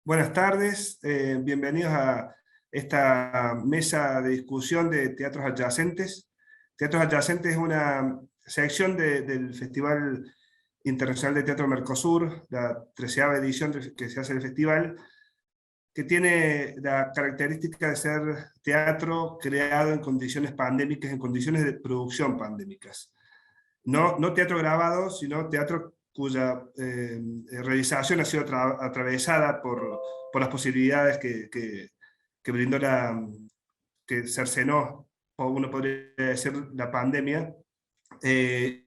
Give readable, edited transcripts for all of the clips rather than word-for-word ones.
Buenas tardes, bienvenidos a esta mesa de discusión de teatros adyacentes. Teatros adyacentes es una sección del Festival Internacional de Teatro Mercosur, la 13ª edición que se hace del festival, que tiene la característica de ser teatro creado en condiciones pandémicas, en condiciones de producción pandémicas. No teatro grabado, sino teatro cuya realización ha sido atravesada por las posibilidades que brindó que cercenó, o uno podría decir, la pandemia. Entender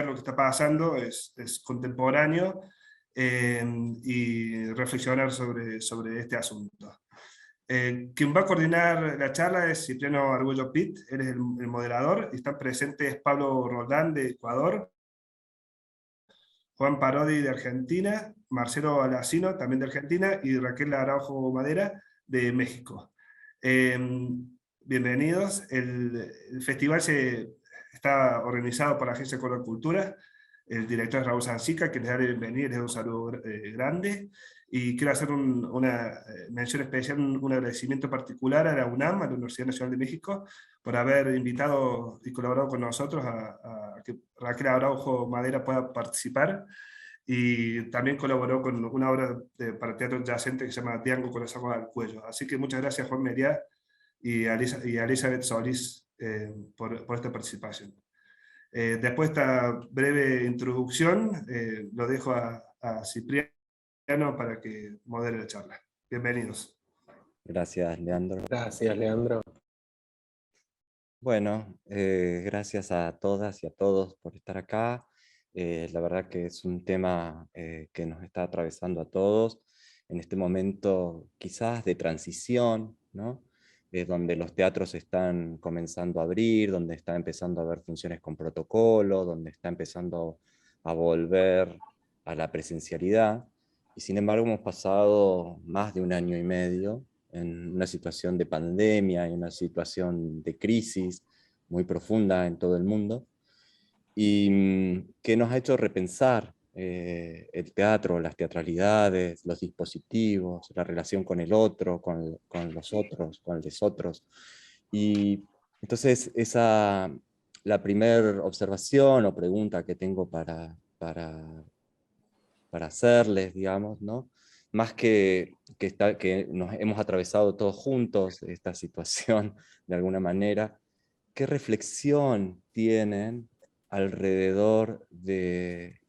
lo que está pasando es contemporáneo, y reflexionar sobre este asunto. Quien va a coordinar la charla es Cipriano Argüello Pitt, él es el moderador, y están presentes Pablo Roldán de Ecuador, Juan Parodi de Argentina, Marcelo Alacino también de Argentina, y Raquel Araujo Madera de México. Bienvenidos. El festival está organizado por la Agencia de Cultura. El director es Raúl Sancica, que les da la bienvenida y les da un saludo grande. Y quiero hacer una mención especial, un agradecimiento particular a la UNAM, a la Universidad Nacional de México, por haber invitado y colaborado con nosotros a que Raquel Araujo Madera pueda participar. Y también colaboró con una obra para teatro adyacente que se llama Diango con las aguas al cuello. Así que muchas gracias, Juan Meriá y a Elizabeth Solís por esta participación. Después de esta breve introducción, lo dejo a Cipriano para que modere la charla. Bienvenidos. Gracias, Leandro. Gracias, Leandro. Bueno, gracias a todas y a todos por estar acá. La verdad que es un tema que nos está atravesando a todos en este momento quizás de transición, ¿no? Donde los teatros están comenzando a abrir, donde está empezando a haber funciones con protocolo, donde está empezando a volver a la presencialidad. Y sin embargo hemos pasado más de 1 año y medio en una situación de pandemia, en una situación de crisis muy profunda en todo el mundo, y que nos ha hecho repensar el teatro, las teatralidades, los dispositivos, la relación con el otro, con los otros, con los otros. Y entonces la primera observación o pregunta que tengo para hacerles, digamos, ¿no? Más que nos hemos atravesado todos juntos esta situación de alguna manera, ¿qué reflexión tienen alrededor de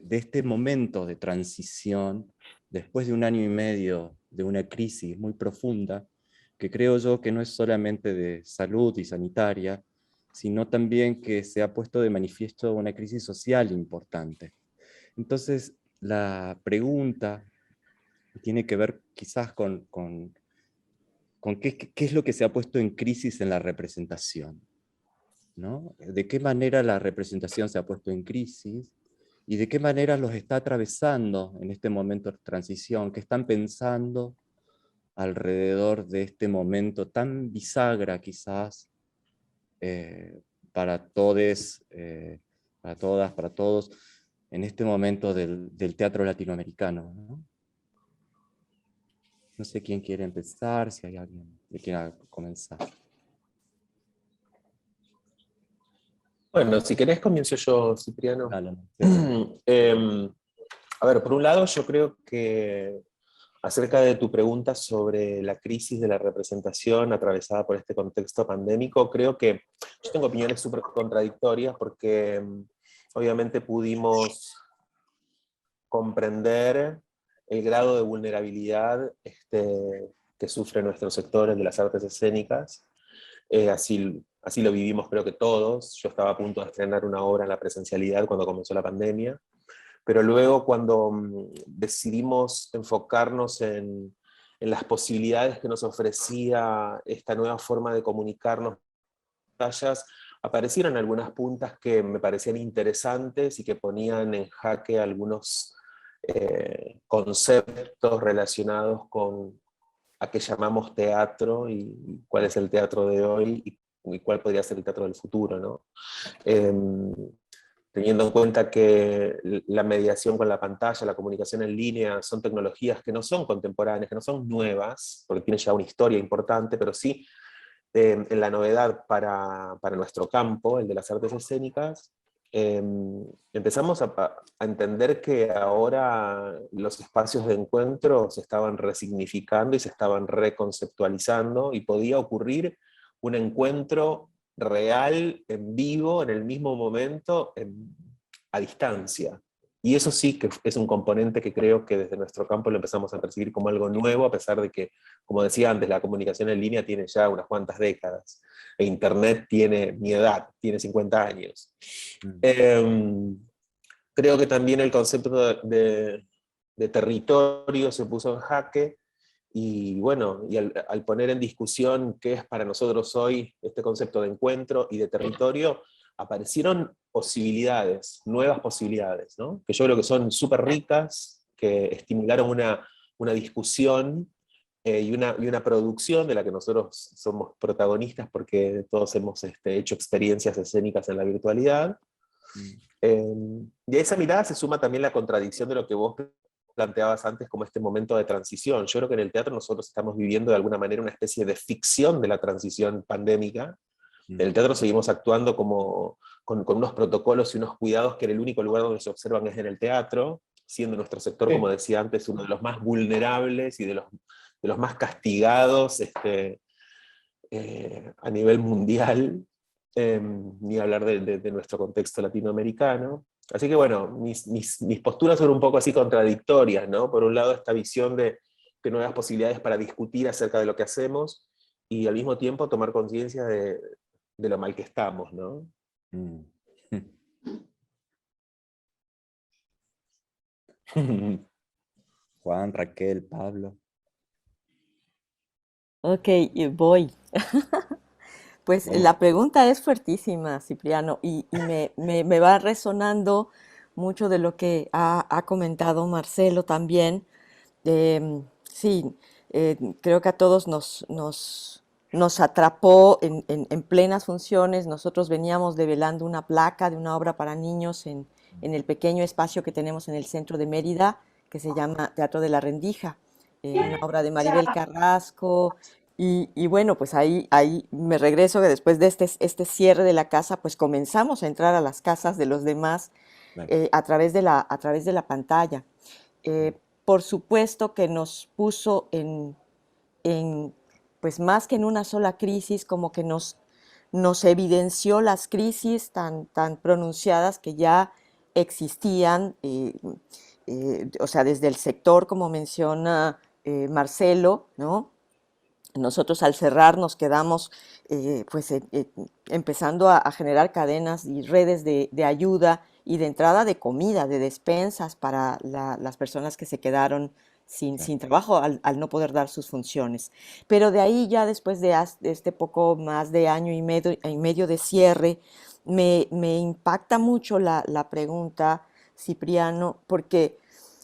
este momento de transición, después de 1 año y medio de una crisis muy profunda, que creo yo que no es solamente de salud y sanitaria, sino también que se ha puesto de manifiesto una crisis social importante? Entonces, la pregunta tiene que ver quizás con qué es lo que se ha puesto en crisis en la representación, ¿no? De qué manera la representación se ha puesto en crisis y de qué manera los está atravesando en este momento de transición, qué están pensando alrededor de este momento tan bisagra quizás para todes, para todas, para todos, en este momento del teatro latinoamericano, ¿no? No sé quién quiere empezar, si hay alguien que quiera comenzar. Bueno, si querés comienzo yo, Cipriano. Dale, A ver, por un lado yo creo que acerca de tu pregunta sobre la crisis de la representación atravesada por este contexto pandémico, creo que yo tengo opiniones súper contradictorias porque obviamente pudimos comprender el grado de vulnerabilidad que sufren nuestros sectores de las artes escénicas. Así lo vivimos creo que todos. Yo estaba a punto de estrenar una obra en la presencialidad cuando comenzó la pandemia, pero luego cuando decidimos enfocarnos en las posibilidades que nos ofrecía esta nueva forma de comunicarnos, aparecieron algunas puntas que me parecían interesantes y que ponían en jaque algunos conceptos relacionados con a qué llamamos teatro y cuál es el teatro de hoy y cuál podría ser el teatro del futuro, ¿no? teniendo en cuenta que la mediación con la pantalla, la comunicación en línea, son tecnologías que no son contemporáneas, que no son nuevas, porque tienen ya una historia importante, pero sí en la novedad para nuestro campo, el de las artes escénicas, eh, empezamos a entender que ahora los espacios de encuentro se estaban resignificando y se estaban reconceptualizando, y podía ocurrir un encuentro real, en vivo, en el mismo momento, a distancia. Y eso sí que es un componente que creo que desde nuestro campo lo empezamos a percibir como algo nuevo, a pesar de que, como decía antes, la comunicación en línea tiene ya unas cuantas décadas, e Internet tiene mi edad, tiene 50 años. Creo que también el concepto de territorio se puso en jaque, y bueno, y al poner en discusión qué es para nosotros hoy este concepto de encuentro y de territorio, aparecieron posibilidades, nuevas posibilidades, ¿no? Que yo creo que son súper ricas, que estimularon una discusión y una producción de la que nosotros somos protagonistas, porque todos hemos hecho experiencias escénicas en la virtualidad. Y a esa mirada se suma también la contradicción de lo que vos planteabas antes como este momento de transición. Yo creo que en el teatro nosotros estamos viviendo de alguna manera una especie de ficción de la transición pandémica. En el teatro seguimos actuando con unos protocolos y unos cuidados, que en el único lugar donde se observan es en el teatro, siendo nuestro sector, como decía antes, uno de los más vulnerables y de los más castigados a nivel mundial, ni hablar de nuestro contexto latinoamericano. Así que bueno, mis posturas son un poco así contradictorias, ¿no? Por un lado, esta visión de nuevas posibilidades para discutir acerca de lo que hacemos, y al mismo tiempo tomar conciencia de lo mal que estamos, ¿no? Juan, Raquel, Pablo. Ok, voy. Pues la pregunta es fuertísima, Cipriano, y me va resonando mucho de lo que ha comentado Marcelo también. Sí, creo que a todos nos atrapó en plenas funciones. Nosotros veníamos develando una placa de una obra para niños en el pequeño espacio que tenemos en el centro de Mérida, que se llama Teatro de la Rendija, una obra de Maribel Carrasco. Y bueno, pues ahí me regreso, que después de este cierre de la casa, pues comenzamos a entrar a las casas de los demás a través de la pantalla. Por supuesto que nos puso pues más que en una sola crisis, como que nos evidenció las crisis tan pronunciadas que ya existían, o sea, desde el sector, como menciona Marcelo, ¿no? Nosotros al cerrar nos quedamos pues empezando a generar cadenas y redes de ayuda y de entrada de comida, de despensas para las personas que se quedaron sin trabajo al no poder dar sus funciones. Pero de ahí ya después de este poco más de año y medio de cierre, me impacta mucho la pregunta, Cipriano, porque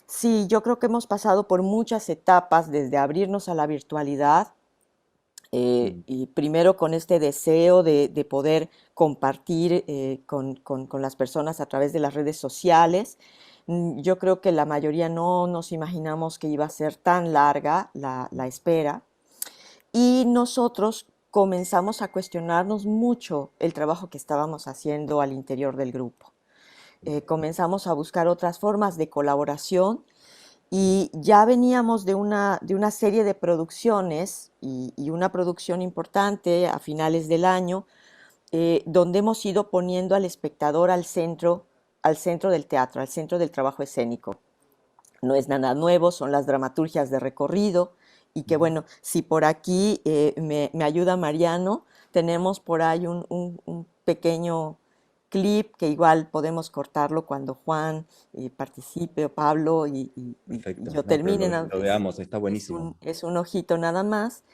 sí, yo creo que hemos pasado por muchas etapas desde abrirnos a la virtualidad, y primero con este deseo de poder compartir con las personas a través de las redes sociales. Yo creo que la mayoría no nos imaginamos que iba a ser tan larga la espera, y nosotros comenzamos a cuestionarnos mucho el trabajo que estábamos haciendo al interior del grupo. Comenzamos a buscar otras formas de colaboración, y ya veníamos de una serie de producciones y una producción importante a finales del año, donde hemos ido poniendo al espectador al centro del teatro, al centro del trabajo escénico. No es nada nuevo, son las dramaturgias de recorrido, y que bueno, si por aquí me ayuda Mariano, tenemos por ahí un pequeño clip que igual podemos cortarlo cuando Juan participe, o Pablo, y Perfecto, yo no, pero termine. lo veamos, está buenísimo. Es un ojito nada más.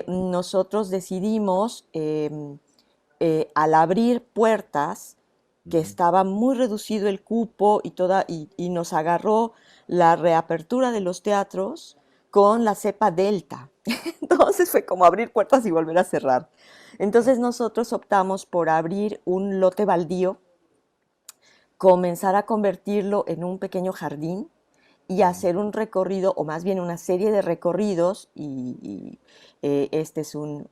Nosotros decidimos, al abrir puertas, que estaba muy reducido el cupo y nos agarró la reapertura de los teatros con la cepa Delta. Entonces fue como abrir puertas y volver a cerrar. Entonces nosotros optamos por abrir un lote baldío comenzar a convertirlo en un pequeño jardín y hacer un recorrido, o más bien una serie de recorridos,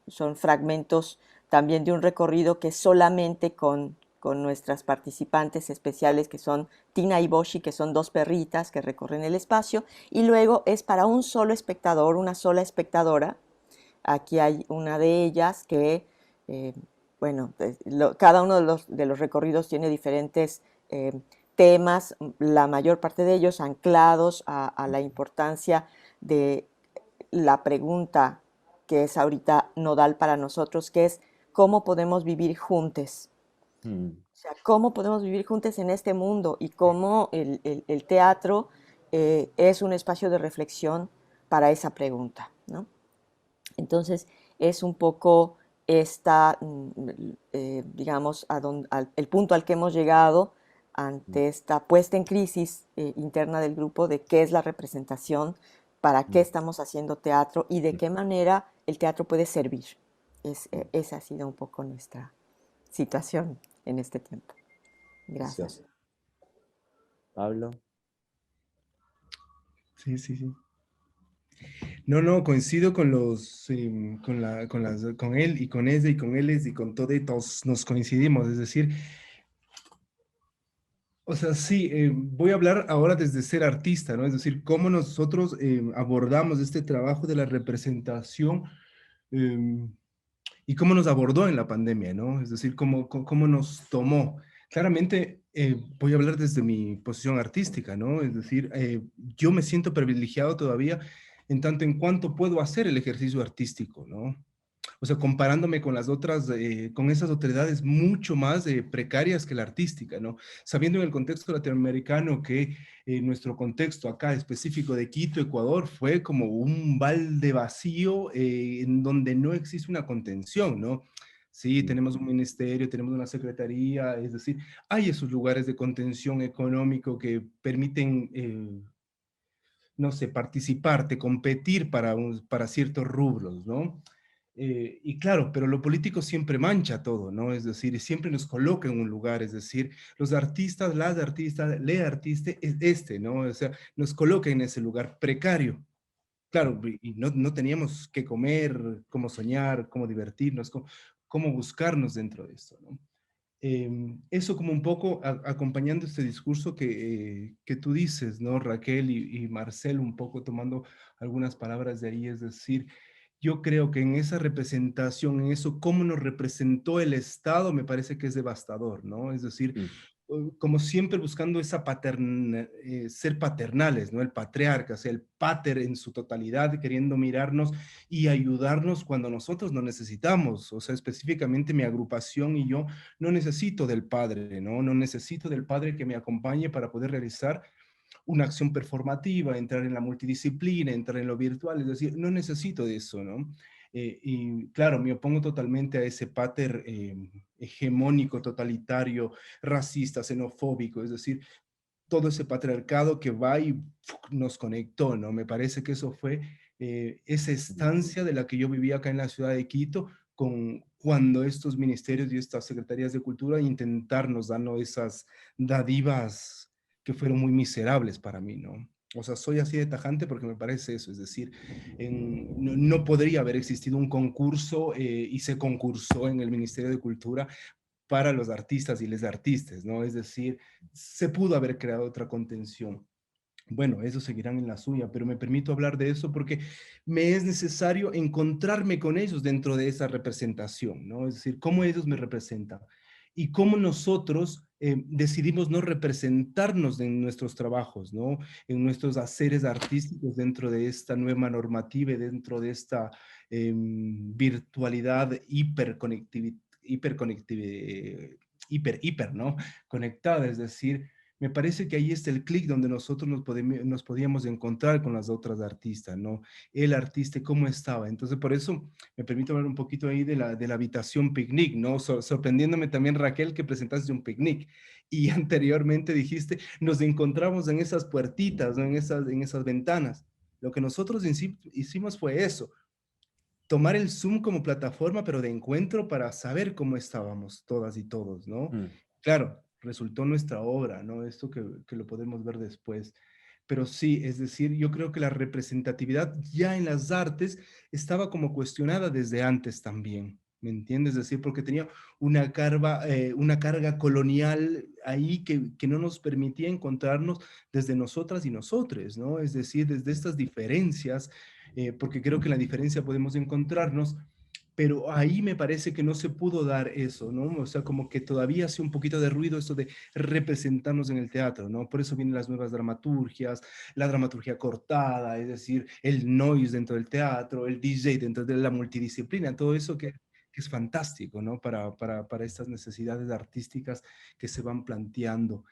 son fragmentos también de un recorrido que solamente con nuestras participantes especiales, que son Tina y Boshi, que son dos perritas que recorren el espacio, y luego es para un solo espectador, una sola espectadora. Aquí hay una de ellas que, eh, bueno, cada uno de los recorridos tiene diferentes temas, la mayor parte de ellos anclados a la importancia de la pregunta que es ahorita nodal para nosotros, que es cómo podemos vivir juntos. Mm. O sea, cómo podemos vivir juntos en este mundo y cómo el teatro es un espacio de reflexión para esa pregunta, ¿no? Entonces, es un poco digamos, el punto al que hemos llegado ante esta puesta en crisis interna del grupo de qué es la representación, para qué estamos haciendo teatro y de qué manera el teatro puede servir. Esa ha sido un poco nuestra situación en este tiempo. Gracias. Precioso. Pablo. Sí, sí, sí. No, coincido con con él y con ese y con él y con todos nos coincidimos, es decir, o sea, sí, voy a hablar ahora desde ser artista, ¿no? Es decir, cómo nosotros abordamos este trabajo de la representación eh, y cómo nos abordó en la pandemia, ¿no? Es decir, cómo nos tomó. Claramente, voy a hablar desde mi posición artística, ¿no? Es decir, yo me siento privilegiado todavía en tanto en cuanto puedo hacer el ejercicio artístico, ¿no? O sea, comparándome con las otras, con esas autoridades mucho más precarias que la artística, ¿no? Sabiendo en el contexto latinoamericano que nuestro contexto acá específico de Quito, Ecuador, fue como un balde vacío en donde no existe una contención, ¿no? Sí, tenemos un ministerio, tenemos una secretaría, es decir, hay esos lugares de contención económico que permiten no sé, participar, de competir para ciertos rubros, ¿no? Y claro, pero lo político siempre mancha todo, ¿no? Es decir, siempre nos coloca en un lugar, es decir, los artistas, las artistas, le artista es este, ¿no? O sea, nos coloca en ese lugar precario. Claro, y no teníamos que comer, cómo soñar, cómo divertirnos, cómo buscarnos dentro de esto, ¿no? Eso como un poco acompañando este discurso que tú dices, ¿no? Raquel y Marcel, un poco tomando algunas palabras de ahí, es decir, yo creo que en esa representación, en eso, cómo nos representó el Estado, me parece que es devastador, ¿no? Es decir, como siempre buscando esa ser paternales, ¿no? El patriarca, o sea, el pater en su totalidad, queriendo mirarnos y ayudarnos cuando nosotros no necesitamos. O sea, específicamente mi agrupación y yo no necesito del padre, ¿no? No necesito del padre que me acompañe para poder realizar una acción performativa, entrar en la multidisciplina, entrar en lo virtual, es decir, no necesito de eso, ¿no? Y claro, me opongo totalmente a ese pater hegemónico, totalitario, racista, xenofóbico, es decir, todo ese patriarcado que va y nos conectó, ¿no? Me parece que eso fue esa estancia de la que yo vivía acá en la ciudad de Quito, cuando estos ministerios y estas secretarías de cultura intentarnos darnos esas dádivas que fueron muy miserables para mí, ¿no? O sea, soy así de tajante porque me parece eso, es decir, no podría haber existido un concurso y se concursó en el Ministerio de Cultura para los artistas y les artistas, ¿no? Es decir, se pudo haber creado otra contención. Bueno, eso seguirán en la suya, pero me permito hablar de eso porque me es necesario encontrarme con ellos dentro de esa representación, ¿no? Es decir, cómo ellos me representan y cómo nosotros decidimos no representarnos en nuestros trabajos, ¿no? En nuestros haceres artísticos dentro de esta nueva normativa y dentro de esta virtualidad hiper, ¿no? Conectada, es decir, me parece que ahí está el clic donde nosotros nos podíamos encontrar con las otras artistas, ¿no? El artista, cómo estaba. Entonces, por eso me permito hablar un poquito ahí de la habitación picnic, ¿no? Sorprendiéndome también, Raquel, que presentaste un picnic. Y anteriormente dijiste, nos encontramos en esas puertitas, ¿no? En esas ventanas. Lo que nosotros hicimos fue eso, tomar el Zoom como plataforma, pero de encuentro para saber cómo estábamos todas y todos, ¿no? Claro, resultó nuestra obra, ¿no? Esto que lo podemos ver después. Pero sí, es decir, yo creo que la representatividad ya en las artes estaba como cuestionada desde antes también, ¿me entiendes? Es decir, porque tenía una carga colonial ahí que no nos permitía encontrarnos desde nosotras y nosotres, ¿no? Es decir, desde estas diferencias, porque creo que en la diferencia podemos encontrarnos, pero ahí me parece que no se pudo dar eso, ¿no? O sea, como que todavía hace un poquito de ruido esto de representarnos en el teatro, ¿no? Por eso vienen las nuevas dramaturgias, la dramaturgia cortada, es decir, el noise dentro del teatro, el DJ dentro de la multidisciplina, todo eso que es fantástico, ¿no? Para estas necesidades artísticas que se van planteando.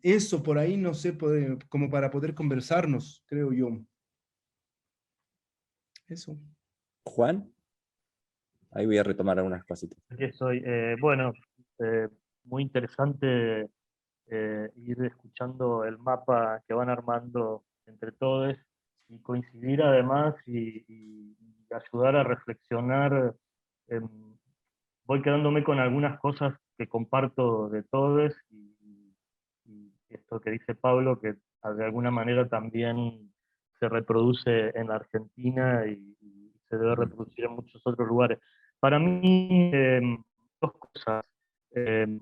Eso por ahí, no sé, como para poder conversarnos, creo yo. Eso. Juan, ahí voy a retomar algunas cositas. Aquí estoy. Bueno, muy interesante ir escuchando el mapa que van armando entre todos y coincidir además y ayudar a reflexionar. Voy quedándome con algunas cosas que comparto de todos y esto que dice Pablo, que de alguna manera también se reproduce en la Argentina y se debe reproducir en muchos otros lugares. Para mí, dos cosas. En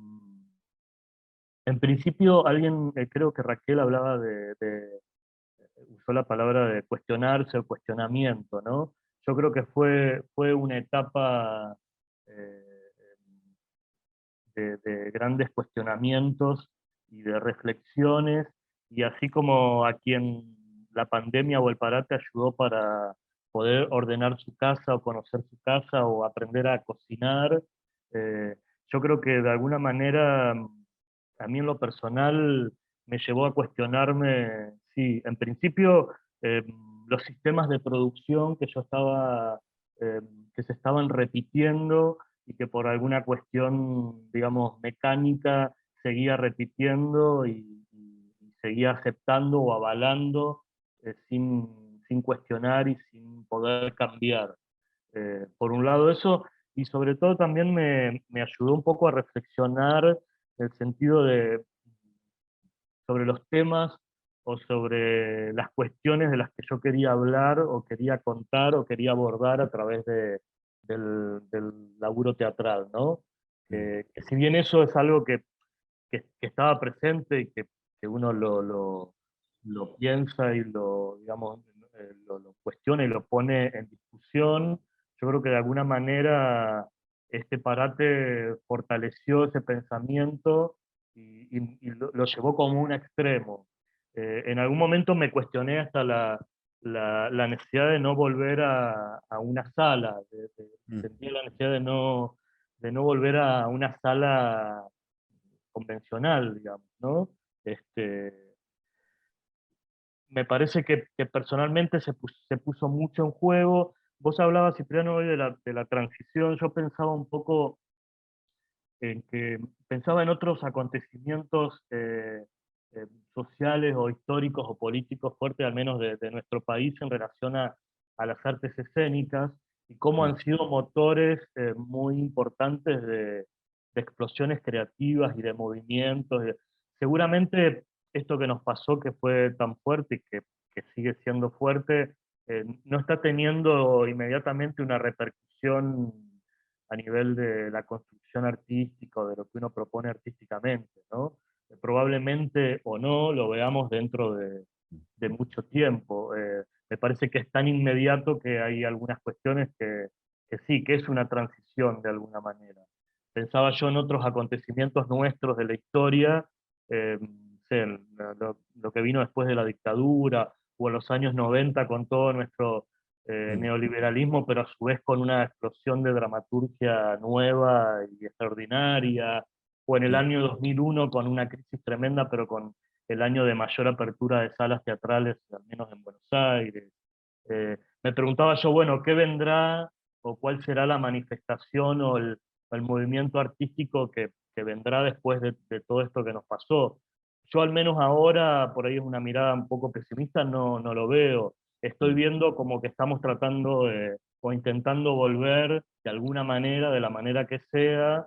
principio, alguien, creo que Raquel hablaba usó la palabra de cuestionarse o cuestionamiento, ¿no? Yo creo que fue una etapa de grandes cuestionamientos y de reflexiones, y así como a quien la pandemia o el parate ayudó para poder ordenar su casa o conocer su casa o aprender a cocinar, yo creo que de alguna manera a mí en lo personal me llevó a cuestionarme, sí, en principio eh, los sistemas de producción que yo estaba, eh, que se estaban repitiendo y que por alguna cuestión, digamos, mecánica seguía repitiendo y seguía aceptando o avalando sin cuestionar y sin poder cambiar. Por un lado eso, y sobre todo también me ayudó un poco a reflexionar el sentido sobre los temas o sobre las cuestiones de las que yo quería hablar o quería contar o quería abordar a través del laburo teatral, ¿no? Que si bien eso es algo que estaba presente y que uno lo piensa y digamos, lo cuestiona y lo pone en discusión, yo creo que de alguna manera este parate fortaleció ese pensamiento y lo llevó como un extremo. En algún momento me cuestioné hasta la necesidad de no volver a una sala, sentía la necesidad de no volver a una sala convencional, digamos, ¿no? Me parece que personalmente se puso mucho en juego. Vos hablabas, Cipriano, hoy de la transición. Yo pensaba un poco pensaba en otros acontecimientos sociales o históricos o políticos fuertes, al menos de nuestro país, en relación a las artes escénicas, y cómo han sido motores muy importantes de explosiones creativas y de movimientos. Seguramente esto que nos pasó, que fue tan fuerte y que sigue siendo fuerte, no está teniendo inmediatamente una repercusión a nivel de la construcción artística o de lo que uno propone artísticamente, ¿no? Probablemente o no lo veamos dentro de mucho tiempo. Me parece que es tan inmediato que hay algunas cuestiones que sí, que es una transición de alguna manera. Pensaba yo en otros acontecimientos nuestros de la historia, sé, lo que vino después de la dictadura, o en los años 90 con todo nuestro neoliberalismo, pero a su vez con una explosión de dramaturgia nueva y extraordinaria, o en el año 2001 con una crisis tremenda, pero con el año de mayor apertura de salas teatrales, al menos en Buenos Aires. Me preguntaba yo, bueno, ¿qué vendrá o cuál será la manifestación o el movimiento artístico que vendrá después de todo esto que nos pasó? Yo al menos ahora, por ahí es una mirada un poco pesimista, no lo veo. Estoy viendo como que estamos tratando o intentando volver de alguna manera, de la manera que sea,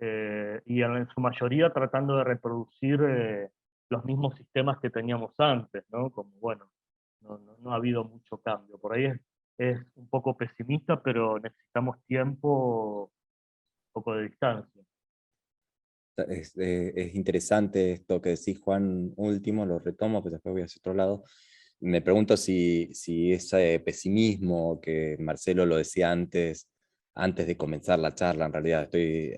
y en su mayoría tratando de reproducir los mismos sistemas que teníamos antes, ¿no? Como, bueno, no ha habido mucho cambio. Por ahí es un poco pesimista, pero necesitamos tiempo, un poco de distancia. Es interesante esto que decís, Juan, último, lo retomo, pero después voy hacia otro lado. Me pregunto si ese pesimismo que Marcelo lo decía antes de comenzar la charla, en realidad estoy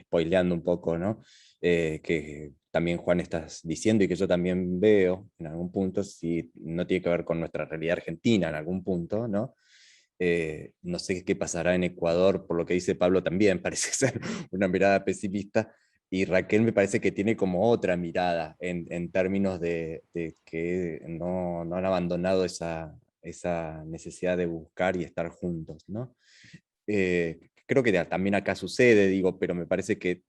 spoileando un poco, ¿no? Que también Juan estás diciendo y que yo también veo en algún punto, si no tiene que ver con nuestra realidad argentina en algún punto, ¿no? No sé qué pasará en Ecuador, por lo que dice Pablo también, parece ser una mirada pesimista, y Raquel me parece que tiene como otra mirada en términos de que no han abandonado esa necesidad de buscar y estar juntos, ¿no? Creo que también acá sucede, digo, pero me parece que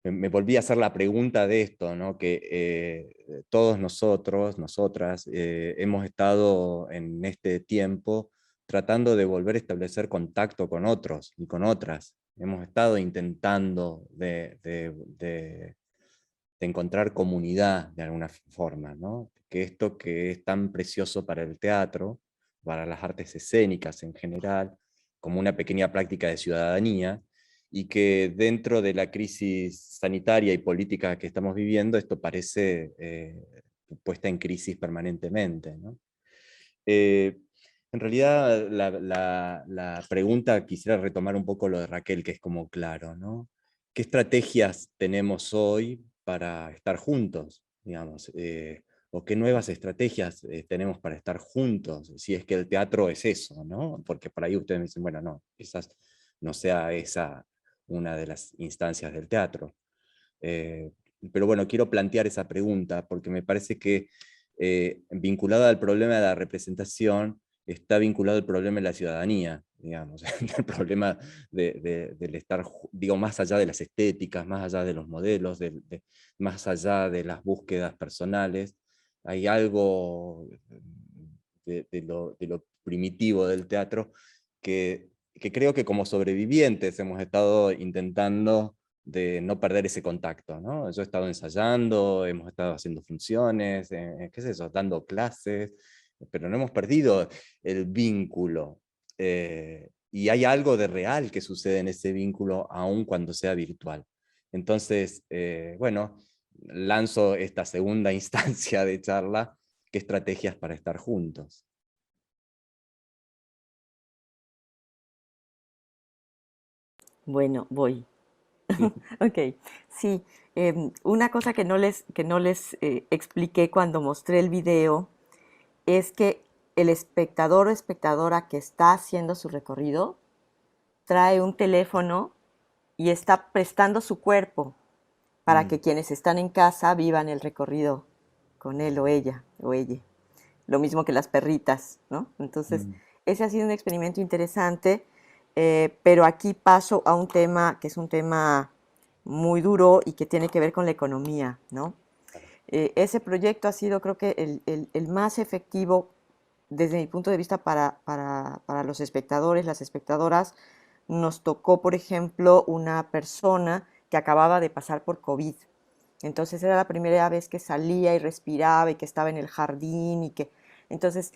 me volví a hacer la pregunta de esto, ¿no? Que todos nosotros, nosotras, hemos estado en este tiempo tratando de volver a establecer contacto con otros y con otras. Hemos estado intentando de encontrar comunidad de alguna forma, ¿no? Que esto que es tan precioso para el teatro, para las artes escénicas en general, como una pequeña práctica de ciudadanía, y que dentro de la crisis sanitaria y política que estamos viviendo, esto parece puesta en crisis permanentemente, ¿no? Eh, en realidad, la pregunta, quisiera retomar un poco lo de Raquel, que es como claro, ¿no? ¿Qué estrategias tenemos hoy para estar juntos, digamos? ¿O qué nuevas estrategias tenemos para estar juntos? Si es que el teatro es eso, ¿no? Porque por ahí ustedes me dicen, bueno, no, quizás no sea esa una de las instancias del teatro. Eh, pero bueno, quiero plantear esa pregunta porque me parece que vinculado al problema de la representación está vinculado al problema de la ciudadanía, digamos, el problema del estar, digo, más allá de las estéticas, más allá de los modelos, más allá de las búsquedas personales, hay algo de lo primitivo del teatro que creo que como sobrevivientes hemos estado intentando de no perder ese contacto, ¿no? Yo he estado ensayando, hemos estado haciendo funciones, qué es eso, dando clases, pero no hemos perdido el vínculo. Y hay algo de real que sucede en ese vínculo, aun cuando sea virtual. Entonces, bueno, lanzo esta segunda instancia de charla, ¿qué estrategias para estar juntos? Bueno, voy. Ok, sí. Una cosa que no les expliqué cuando mostré el video es que el espectador o espectadora que está haciendo su recorrido trae un teléfono y está prestando su cuerpo para que quienes están en casa vivan el recorrido con él o ella o ella. Lo mismo que las perritas, ¿no? Entonces, ese ha sido un experimento interesante, pero aquí paso a un tema que es un tema muy duro y que tiene que ver con la economía, ¿no? Ese proyecto ha sido, creo que, el más efectivo desde mi punto de vista para los espectadores, las espectadoras. Nos tocó, por ejemplo, una persona que acababa de pasar por COVID. Entonces era la primera vez que salía y respiraba y que estaba en el jardín y que... Entonces,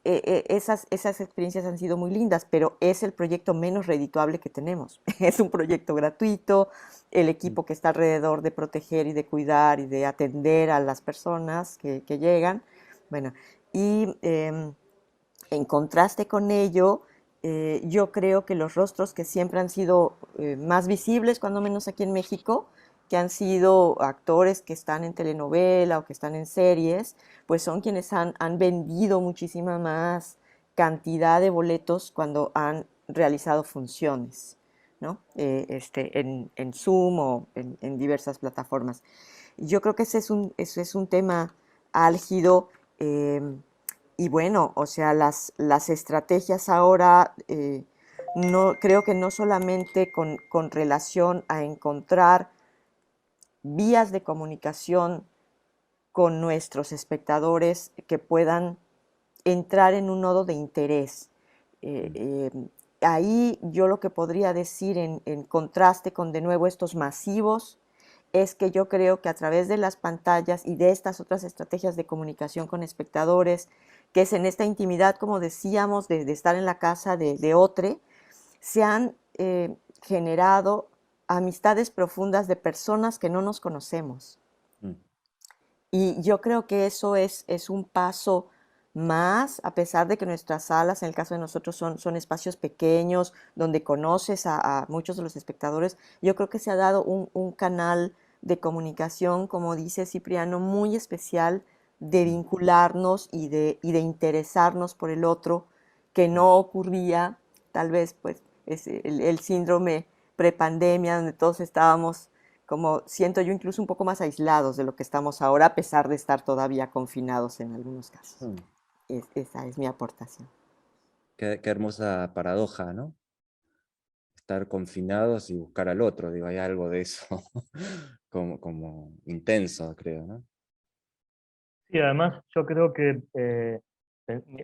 esas experiencias han sido muy lindas, pero es el proyecto menos redituable que tenemos. Es un proyecto gratuito, el equipo que está alrededor de proteger y de cuidar y de atender a las personas que llegan. Bueno, y en contraste con ello, yo creo que los rostros que siempre han sido más visibles, cuando menos aquí en México, que han sido actores que están en telenovela o que están en series, pues son quienes han vendido muchísima más cantidad de boletos cuando han realizado funciones, ¿no? En Zoom o en diversas plataformas. Yo creo que ese es un tema álgido. Y bueno, o sea, las estrategias ahora, no, creo que no solamente con relación a encontrar vías de comunicación con nuestros espectadores que puedan entrar en un nodo de interés. ahí yo lo que podría decir en contraste con de nuevo estos masivos es que yo creo que a través de las pantallas y de estas otras estrategias de comunicación con espectadores, que es en esta intimidad, como decíamos, de estar en la casa de otro, se han generado amistades profundas de personas que no nos conocemos. Mm. Y yo creo que eso es un paso más, a pesar de que nuestras salas, en el caso de nosotros, son espacios pequeños, donde conoces a muchos de los espectadores. Yo creo que se ha dado un canal de comunicación, como dice Cipriano, muy especial de vincularnos y de interesarnos por el otro, que no ocurría, tal vez, pues, es el síndrome prepandemia, donde todos estábamos, como siento yo, incluso un poco más aislados de lo que estamos ahora, a pesar de estar todavía confinados en algunos casos. Mm. Esa es mi aportación. Qué hermosa paradoja, ¿no? Estar confinados y buscar al otro, digo, hay algo de eso como intenso, creo, ¿no? Sí, además yo creo que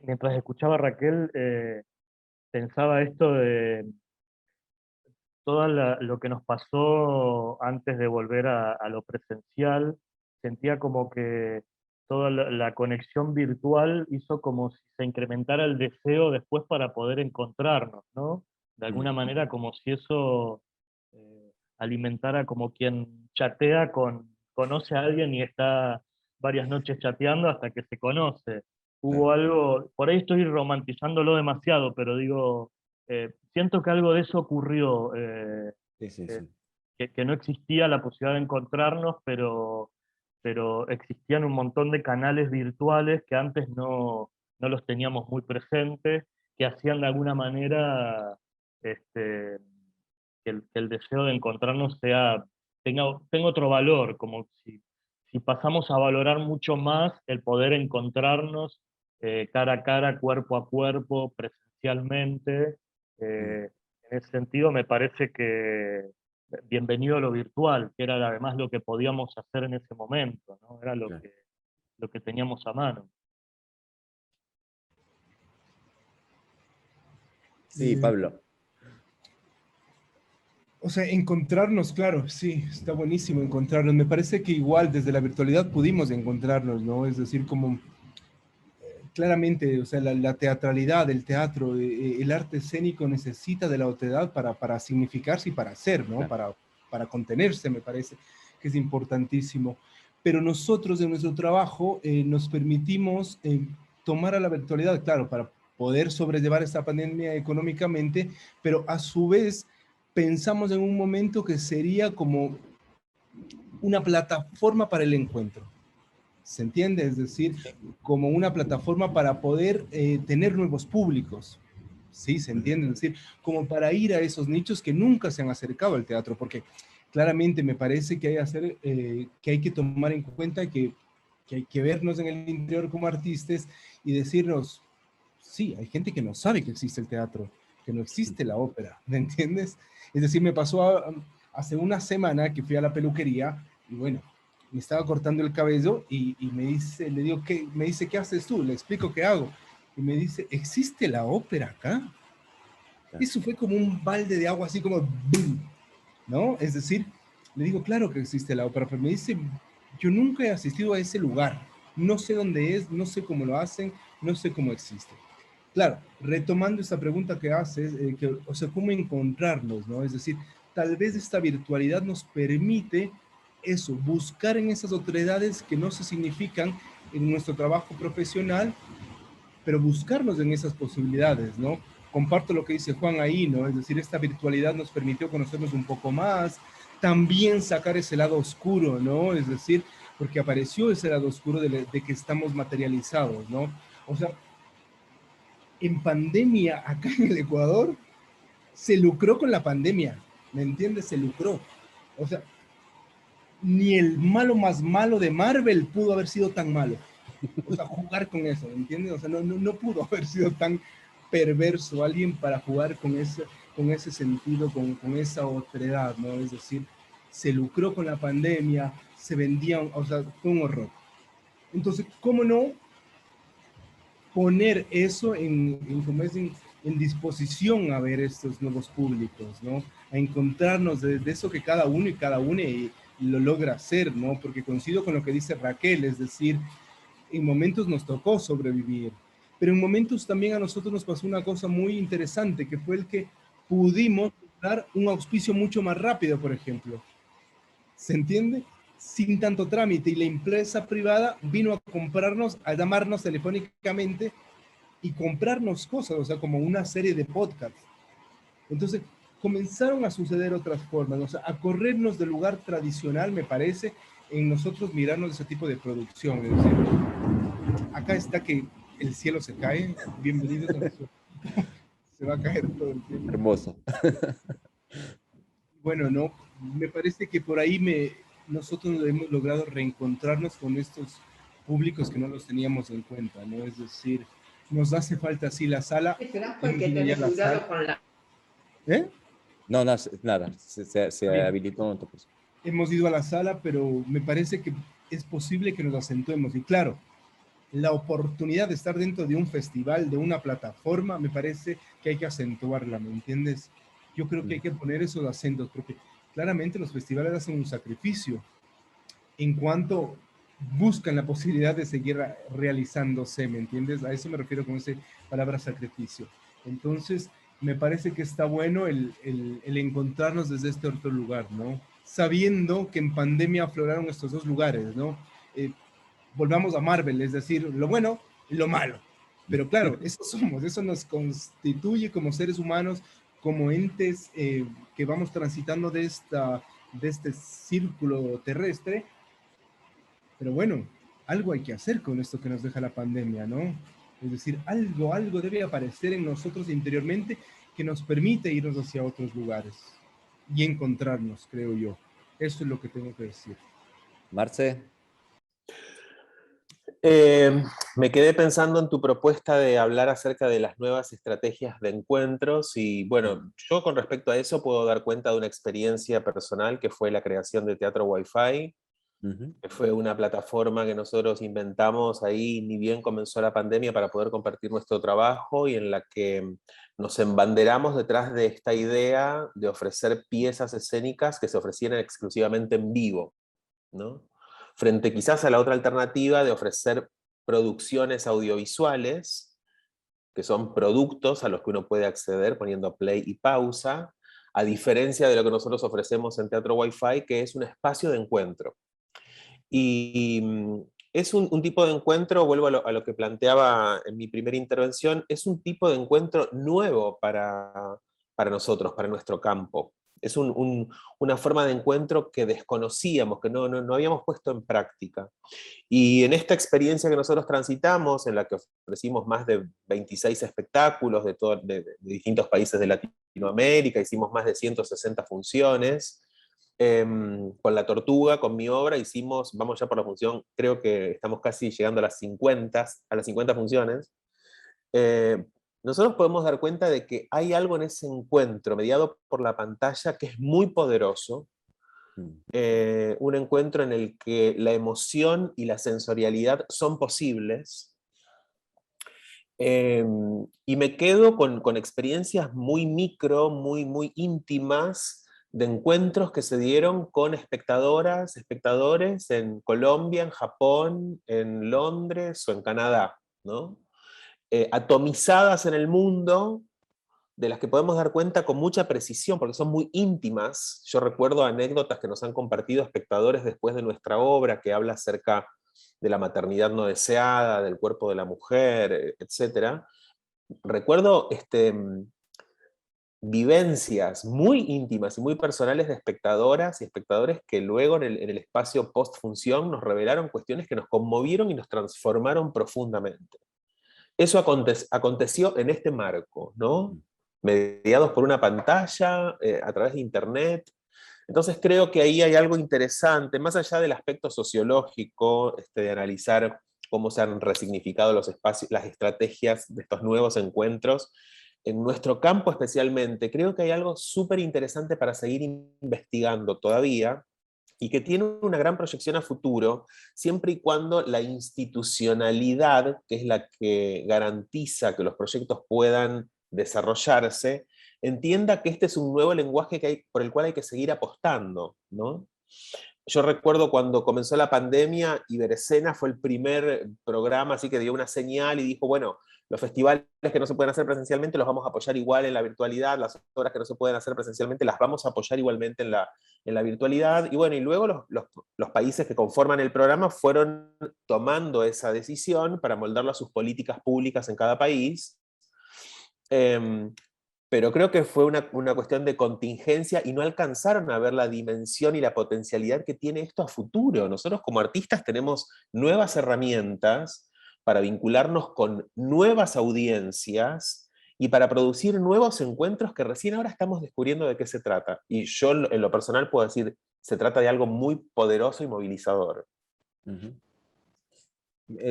mientras escuchaba a Raquel, pensaba esto de todo lo que nos pasó antes de volver a lo presencial. Sentía como que toda la conexión virtual hizo como si se incrementara el deseo después para poder encontrarnos, ¿no? De alguna manera como si eso alimentara, como quien chatea conoce a alguien y está varias noches chateando hasta que se conoce. Hubo algo, por ahí estoy romantizándolo demasiado, pero digo, siento que algo de eso ocurrió, Sí, sí, eh, sí. que no existía la posibilidad de encontrarnos, pero existían un montón de canales virtuales que antes no los teníamos muy presentes, que hacían de alguna manera este, que el deseo de encontrarnos tenga otro valor, como si pasamos a valorar mucho más el poder encontrarnos cara a cara, cuerpo a cuerpo, presencialmente. En ese sentido me parece que bienvenido a lo virtual, que era además lo que podíamos hacer en ese momento, ¿no? Era Claro. lo que teníamos a mano. Sí, Pablo. O sea, encontrarnos, claro, sí, está buenísimo encontrarnos. Me parece que igual desde la virtualidad pudimos encontrarnos, ¿no? Es decir, como claramente, o sea, la teatralidad, el teatro, el arte escénico necesita de la otredad para significarse y para ser, ¿no? Claro. Para contenerse, me parece que es importantísimo. Pero nosotros en nuestro trabajo nos permitimos tomar a la virtualidad, claro, para poder sobrellevar esta pandemia económicamente, pero a su vez pensamos en un momento que sería como una plataforma para el encuentro. ¿Se entiende? Es decir, como una plataforma para poder tener nuevos públicos. ¿Sí? ¿Se entiende? Es decir, como para ir a esos nichos que nunca se han acercado al teatro, porque claramente me parece que que hay que tomar en cuenta que hay que vernos en el interior como artistas y decirnos, sí, hay gente que no sabe que existe el teatro, que no existe la ópera, ¿me entiendes? Es decir, me pasó hace una semana que fui a la peluquería y bueno, me estaba cortando el cabello y me dice, le digo, me dice, ¿qué haces tú? Le explico qué hago. Y me dice, ¿existe la ópera acá? Claro. Eso fue como un balde de agua, así como, ¡boom! ¿No? Es decir, le digo, claro que existe la ópera, pero me dice, yo nunca he asistido a ese lugar, no sé dónde es, no sé cómo lo hacen, no sé cómo existe. Claro, retomando esta pregunta que haces, o sea, ¿cómo encontrarnos, no? Es decir, tal vez esta virtualidad nos permite eso, buscar en esas otredades que no se significan en nuestro trabajo profesional, pero buscarnos en esas posibilidades, ¿no? Comparto lo que dice Juan ahí, ¿no? Es decir, esta virtualidad nos permitió conocernos un poco más, también sacar ese lado oscuro, ¿no? Es decir, porque apareció ese lado oscuro de que estamos materializados, ¿no? O sea, en pandemia acá en el Ecuador, se lucró con la pandemia, ¿me entiendes? Se lucró. O sea, ni el malo más malo de Marvel pudo haber sido tan malo. O sea, jugar con eso, ¿me entiendes? O sea, no pudo haber sido tan perverso alguien para jugar con ese sentido, con esa otredad, ¿no? Es decir, se lucró con la pandemia, se vendían, o sea, fue un horror. Entonces, ¿cómo no poner eso en disposición a ver estos nuevos públicos, ¿no? A encontrarnos de eso que cada uno y cada una lo logra hacer, ¿no? Porque coincido con lo que dice Raquel, es decir, en momentos nos tocó sobrevivir, pero en momentos también a nosotros nos pasó una cosa muy interesante, que fue el que pudimos dar un auspicio mucho más rápido, por ejemplo. ¿Se entiende? Sin tanto trámite, y la empresa privada vino a comprarnos, a llamarnos telefónicamente y comprarnos cosas, o sea, como una serie de podcasts. Entonces, comenzaron a suceder otras formas, o sea, a corrernos del lugar tradicional, me parece, en nosotros mirarnos ese tipo de producción. Es decir, acá está que el cielo se cae, bienvenidos a nuestro... Se va a caer todo el tiempo. Hermoso. Bueno, no, me parece que por ahí nosotros hemos logrado reencontrarnos con estos públicos que no los teníamos en cuenta, ¿no? Es decir, nos hace falta así la sala. ¿Será porque tenés cuidado con la... ¿Eh? No, nada, se habilitó un otro curso. Hemos ido a la sala, pero me parece que es posible que nos acentuemos. Y claro, la oportunidad de estar dentro de un festival, de una plataforma, me parece que hay que acentuarla, ¿me entiendes? Yo creo que hay que poner esos acentos, porque claramente los festivales hacen un sacrificio en cuanto buscan la posibilidad de seguir realizándose, ¿me entiendes? A eso me refiero con esa palabra sacrificio. Entonces, me parece que está bueno el encontrarnos desde este otro lugar, ¿no? Sabiendo que en pandemia afloraron estos dos lugares, ¿no? Volvamos a Marvel, es decir, lo bueno y lo malo. Pero claro, eso somos, eso nos constituye como seres humanos, como entes que vamos transitando de este círculo terrestre. Pero bueno, algo hay que hacer con esto que nos deja la pandemia, ¿no? Es decir, algo debe aparecer en nosotros interiormente que nos permite irnos hacia otros lugares y encontrarnos, creo yo. Eso es lo que tengo que decir. Marce. Me quedé pensando en tu propuesta de hablar acerca de las nuevas estrategias de encuentros y bueno, yo con respecto a eso puedo dar cuenta de una experiencia personal que fue la creación de Teatro Wi-Fi, que fue una plataforma que nosotros inventamos ahí ni bien comenzó la pandemia para poder compartir nuestro trabajo y en la que nos embanderamos detrás de esta idea de ofrecer piezas escénicas que se ofrecieran exclusivamente en vivo, ¿no? Frente quizás a la otra alternativa de ofrecer producciones audiovisuales, que son productos a los que uno puede acceder poniendo play y pausa, a diferencia de lo que nosotros ofrecemos en Teatro Wi-Fi, que es un espacio de encuentro. Y es un tipo de encuentro, vuelvo a lo que planteaba en mi primera intervención, es un tipo de encuentro nuevo para nosotros, para nuestro campo. Es una forma de encuentro que desconocíamos, que no habíamos puesto en práctica. Y en esta experiencia que nosotros transitamos, en la que ofrecimos más de 26 espectáculos de distintos países de Latinoamérica, hicimos más de 160 funciones, con La Tortuga, con mi obra, vamos ya por la función, creo que estamos casi llegando a las 50 funciones. Nosotros podemos dar cuenta de que hay algo en ese encuentro mediado por la pantalla que es muy poderoso, un encuentro en el que la emoción y la sensorialidad son posibles, y me quedo con experiencias muy micro, muy íntimas, de encuentros que se dieron con espectadoras, espectadores en Colombia, en Japón, en Londres o en Canadá, ¿no? Atomizadas en el mundo, de las que podemos dar cuenta con mucha precisión, porque son muy íntimas. Yo recuerdo anécdotas que nos han compartido espectadores después de nuestra obra, que habla acerca de la maternidad no deseada, del cuerpo de la mujer, etc. Recuerdo vivencias muy íntimas y muy personales de espectadoras y espectadores que luego en el espacio post-función nos revelaron cuestiones que nos conmovieron y nos transformaron profundamente. Eso aconteció en este marco, ¿no? Mediados por una pantalla, a través de internet. Entonces creo que ahí hay algo interesante, más allá del aspecto sociológico, de analizar cómo se han resignificado los espacios, las estrategias de estos nuevos encuentros. En nuestro campo especialmente, creo que hay algo súper interesante para seguir investigando todavía, y que tiene una gran proyección a futuro, siempre y cuando la institucionalidad, que es la que garantiza que los proyectos puedan desarrollarse, entienda que este es un nuevo lenguaje por el cual hay que seguir apostando, ¿no? Yo recuerdo cuando comenzó la pandemia, Iberescena fue el primer programa, así que dio una señal y dijo, bueno, los festivales que no se pueden hacer presencialmente los vamos a apoyar igual en la virtualidad, las obras que no se pueden hacer presencialmente las vamos a apoyar igualmente en la virtualidad. Y bueno, y luego los países que conforman el programa fueron tomando esa decisión para moldarlo a sus políticas públicas en cada país. Pero creo que fue una cuestión de contingencia y no alcanzaron a ver la dimensión y la potencialidad que tiene esto a futuro. Nosotros como artistas tenemos nuevas herramientas para vincularnos con nuevas audiencias y para producir nuevos encuentros que recién ahora estamos descubriendo de qué se trata. Y yo en lo personal puedo decir, se trata de algo muy poderoso y movilizador. Uh-huh.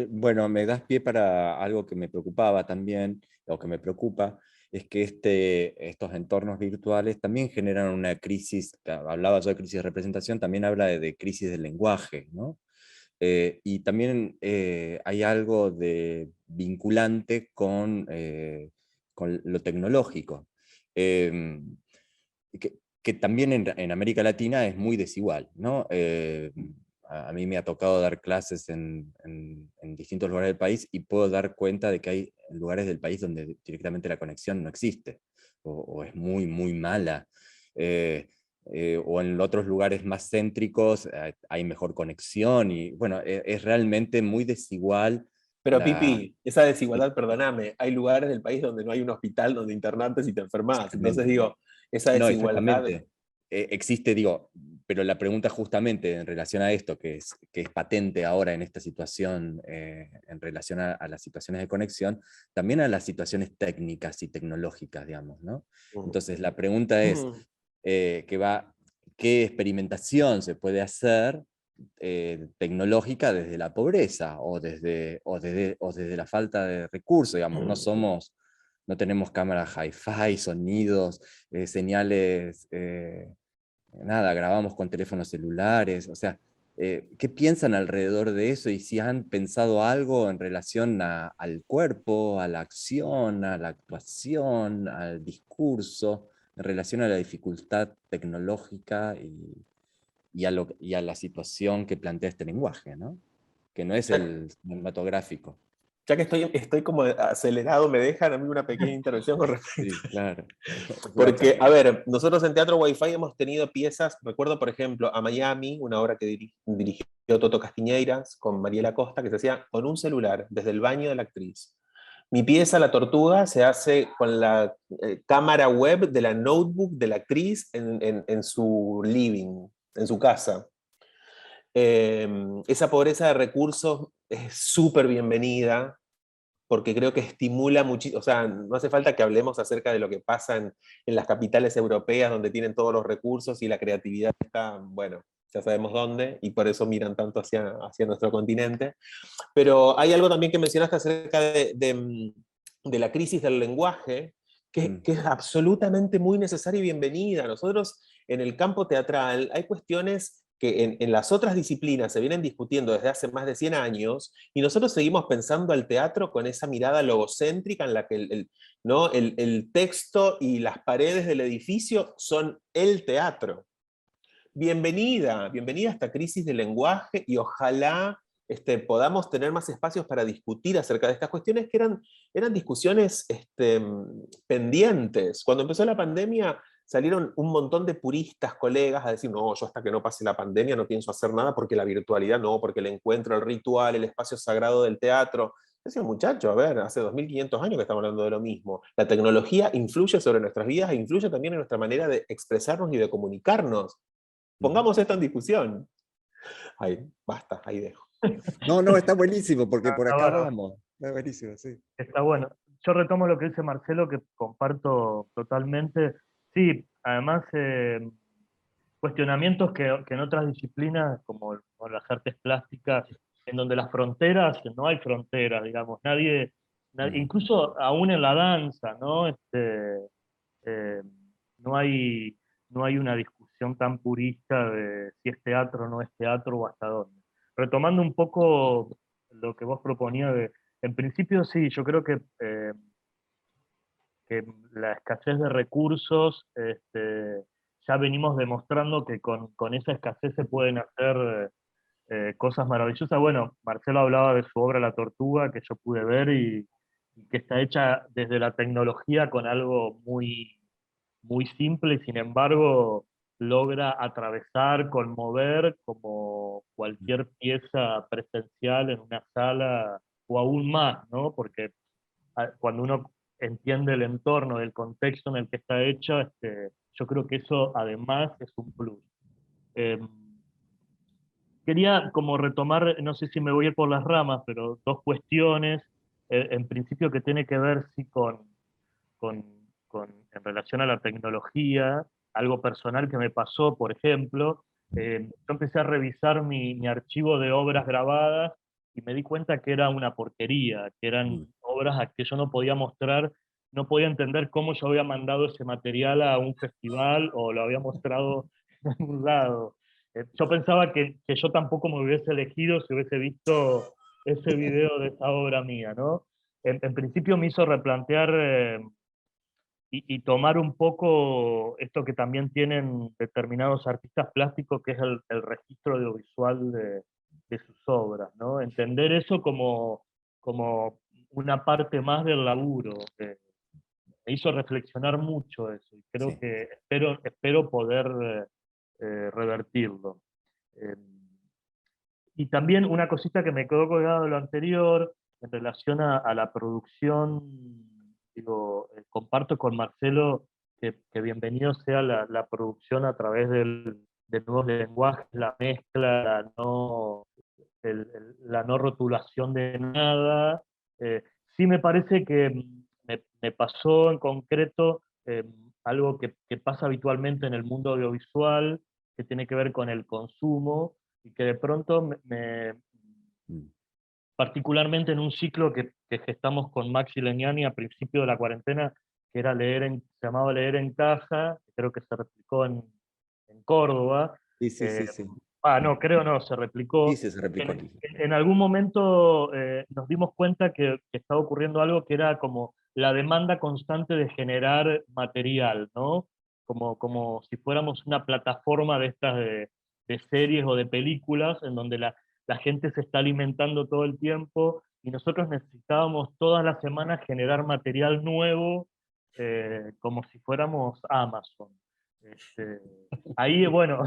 Bueno, me das pie para algo que me preocupaba también, o que me preocupa, es que estos entornos virtuales también generan una crisis, hablaba yo de crisis de representación, también habla de crisis del lenguaje, ¿no? Y también hay algo de vinculante con lo tecnológico, que también en América Latina es muy desigual, ¿no? A mí me ha tocado dar clases en distintos lugares del país y puedo dar cuenta de que hay lugares del país donde directamente la conexión no existe, o es muy, muy mala. O en otros lugares más céntricos hay mejor conexión, y bueno, es realmente muy desigual. Pero Pipi, esa desigualdad, perdóname, hay lugares del país donde no hay un hospital donde internarte y te enfermas. Entonces digo, esa No, desigualdad... exactamente. Existe, digo, pero la pregunta justamente en relación a esto, que es patente ahora en esta situación, en relación a las situaciones de conexión, también a las situaciones técnicas y tecnológicas, digamos, ¿no? Entonces la pregunta es, ¿qué experimentación se puede hacer tecnológica desde la pobreza o desde la falta de recursos, digamos? No tenemos cámaras hi-fi, sonidos, señales, nada, grabamos con teléfonos celulares, o sea, ¿qué piensan alrededor de eso? Y si han pensado algo en relación al cuerpo, a la acción, a la actuación, al discurso, en relación a la dificultad tecnológica y a la situación que plantea este lenguaje, ¿no? Que no es el cinematográfico. Ya que estoy como acelerado, me dejan a mí una pequeña intervención con respecto. Sí, claro. Porque, a ver, nosotros en Teatro Wi-Fi hemos tenido piezas, recuerdo por ejemplo a Miami, una obra que dirigió Toto Castiñeiras con Mariela Costa, que se hacía con un celular, desde el baño de la actriz. Mi pieza, La Tortuga, se hace con la cámara web de la notebook de la actriz en su living, en su casa. Esa pobreza de recursos es súper bienvenida, porque creo que estimula muchísimo, o sea, no hace falta que hablemos acerca de lo que pasa en las capitales europeas, donde tienen todos los recursos y la creatividad está, bueno, ya sabemos dónde, y por eso miran tanto hacia nuestro continente. Pero hay algo también que mencionaste acerca de la crisis del lenguaje, que es absolutamente muy necesaria y bienvenida. Nosotros en el campo teatral hay cuestiones que en las otras disciplinas se vienen discutiendo desde hace más de 100 años, y nosotros seguimos pensando al teatro con esa mirada logocéntrica en la que el texto y las paredes del edificio son el teatro. Bienvenida a esta crisis del lenguaje, y ojalá podamos tener más espacios para discutir acerca de estas cuestiones que eran discusiones pendientes. Cuando empezó la pandemia salieron un montón de puristas, colegas, a decir, no, yo hasta que no pase la pandemia no pienso hacer nada, porque la virtualidad no, porque el encuentro, el ritual, el espacio sagrado del teatro. Decía, muchacho, a ver, hace 2500 años que estamos hablando de lo mismo. La tecnología influye sobre nuestras vidas e influye también en nuestra manera de expresarnos y de comunicarnos. Pongamos esto en discusión. Ahí, basta, ahí dejo. No, está buenísimo, porque por acá bueno. vamos. Está buenísimo, sí. Está bueno. Yo retomo lo que dice Marcelo, que comparto totalmente. Sí, además, cuestionamientos que en otras disciplinas, como las artes plásticas, en donde las fronteras, no hay fronteras, digamos, nadie incluso aún en la danza, ¿no? No hay, no hay una discusión tan purista de si es teatro o no es teatro o hasta dónde. Retomando un poco lo que vos proponías, en principio sí, yo creo que que la escasez de recursos, ya venimos demostrando que con esa escasez se pueden hacer cosas maravillosas. Bueno, Marcelo hablaba de su obra La Tortuga, que yo pude ver, y que está hecha desde la tecnología con algo muy, muy simple, y sin embargo logra atravesar, conmover, como cualquier pieza presencial en una sala, o aún más, ¿no? Porque cuando uno entiende el entorno, el contexto en el que está hecha, yo creo que eso además es un plus. Quería como retomar, no sé si me voy a ir por las ramas, pero dos cuestiones, en principio que tiene que ver sí con, en relación a la tecnología, algo personal que me pasó, por ejemplo, yo empecé a revisar mi archivo de obras grabadas y me di cuenta que era una porquería, que eran obras a que yo no podía mostrar, no podía entender cómo yo había mandado ese material a un festival o lo había mostrado en algún lado. Yo pensaba que yo tampoco me hubiese elegido si hubiese visto ese video de esa obra mía, ¿no? En principio me hizo replantear y tomar un poco esto que también tienen determinados artistas plásticos, que es el registro audiovisual de sus obras, ¿no? Entender eso como una parte más del laburo. Me hizo reflexionar mucho eso, y creo Sí. que espero poder revertirlo. Eh, y también una cosita que me quedó colgado de lo anterior, en relación a la producción, digo, comparto con Marcelo que bienvenido sea la producción a través de nuevos lenguajes, la mezcla, la no rotulación de nada. Sí me parece que me pasó en concreto algo que pasa habitualmente en el mundo audiovisual, que tiene que ver con el consumo, y que de pronto particularmente en un ciclo que gestamos con Maxi Legnani a principio de la cuarentena, que era se llamaba Leer en Casa, que creo que se replicó en Córdoba. Sí, sí, sí, sí. No, creo no, se replicó. Sí, se replicó. En algún momento nos dimos cuenta que estaba ocurriendo algo que era como la demanda constante de generar material, ¿no? Como si fuéramos una plataforma de estas de series o de películas, en donde la gente se está alimentando todo el tiempo, y nosotros necesitábamos todas las semanas generar material nuevo, como si fuéramos Amazon. Ahí, bueno,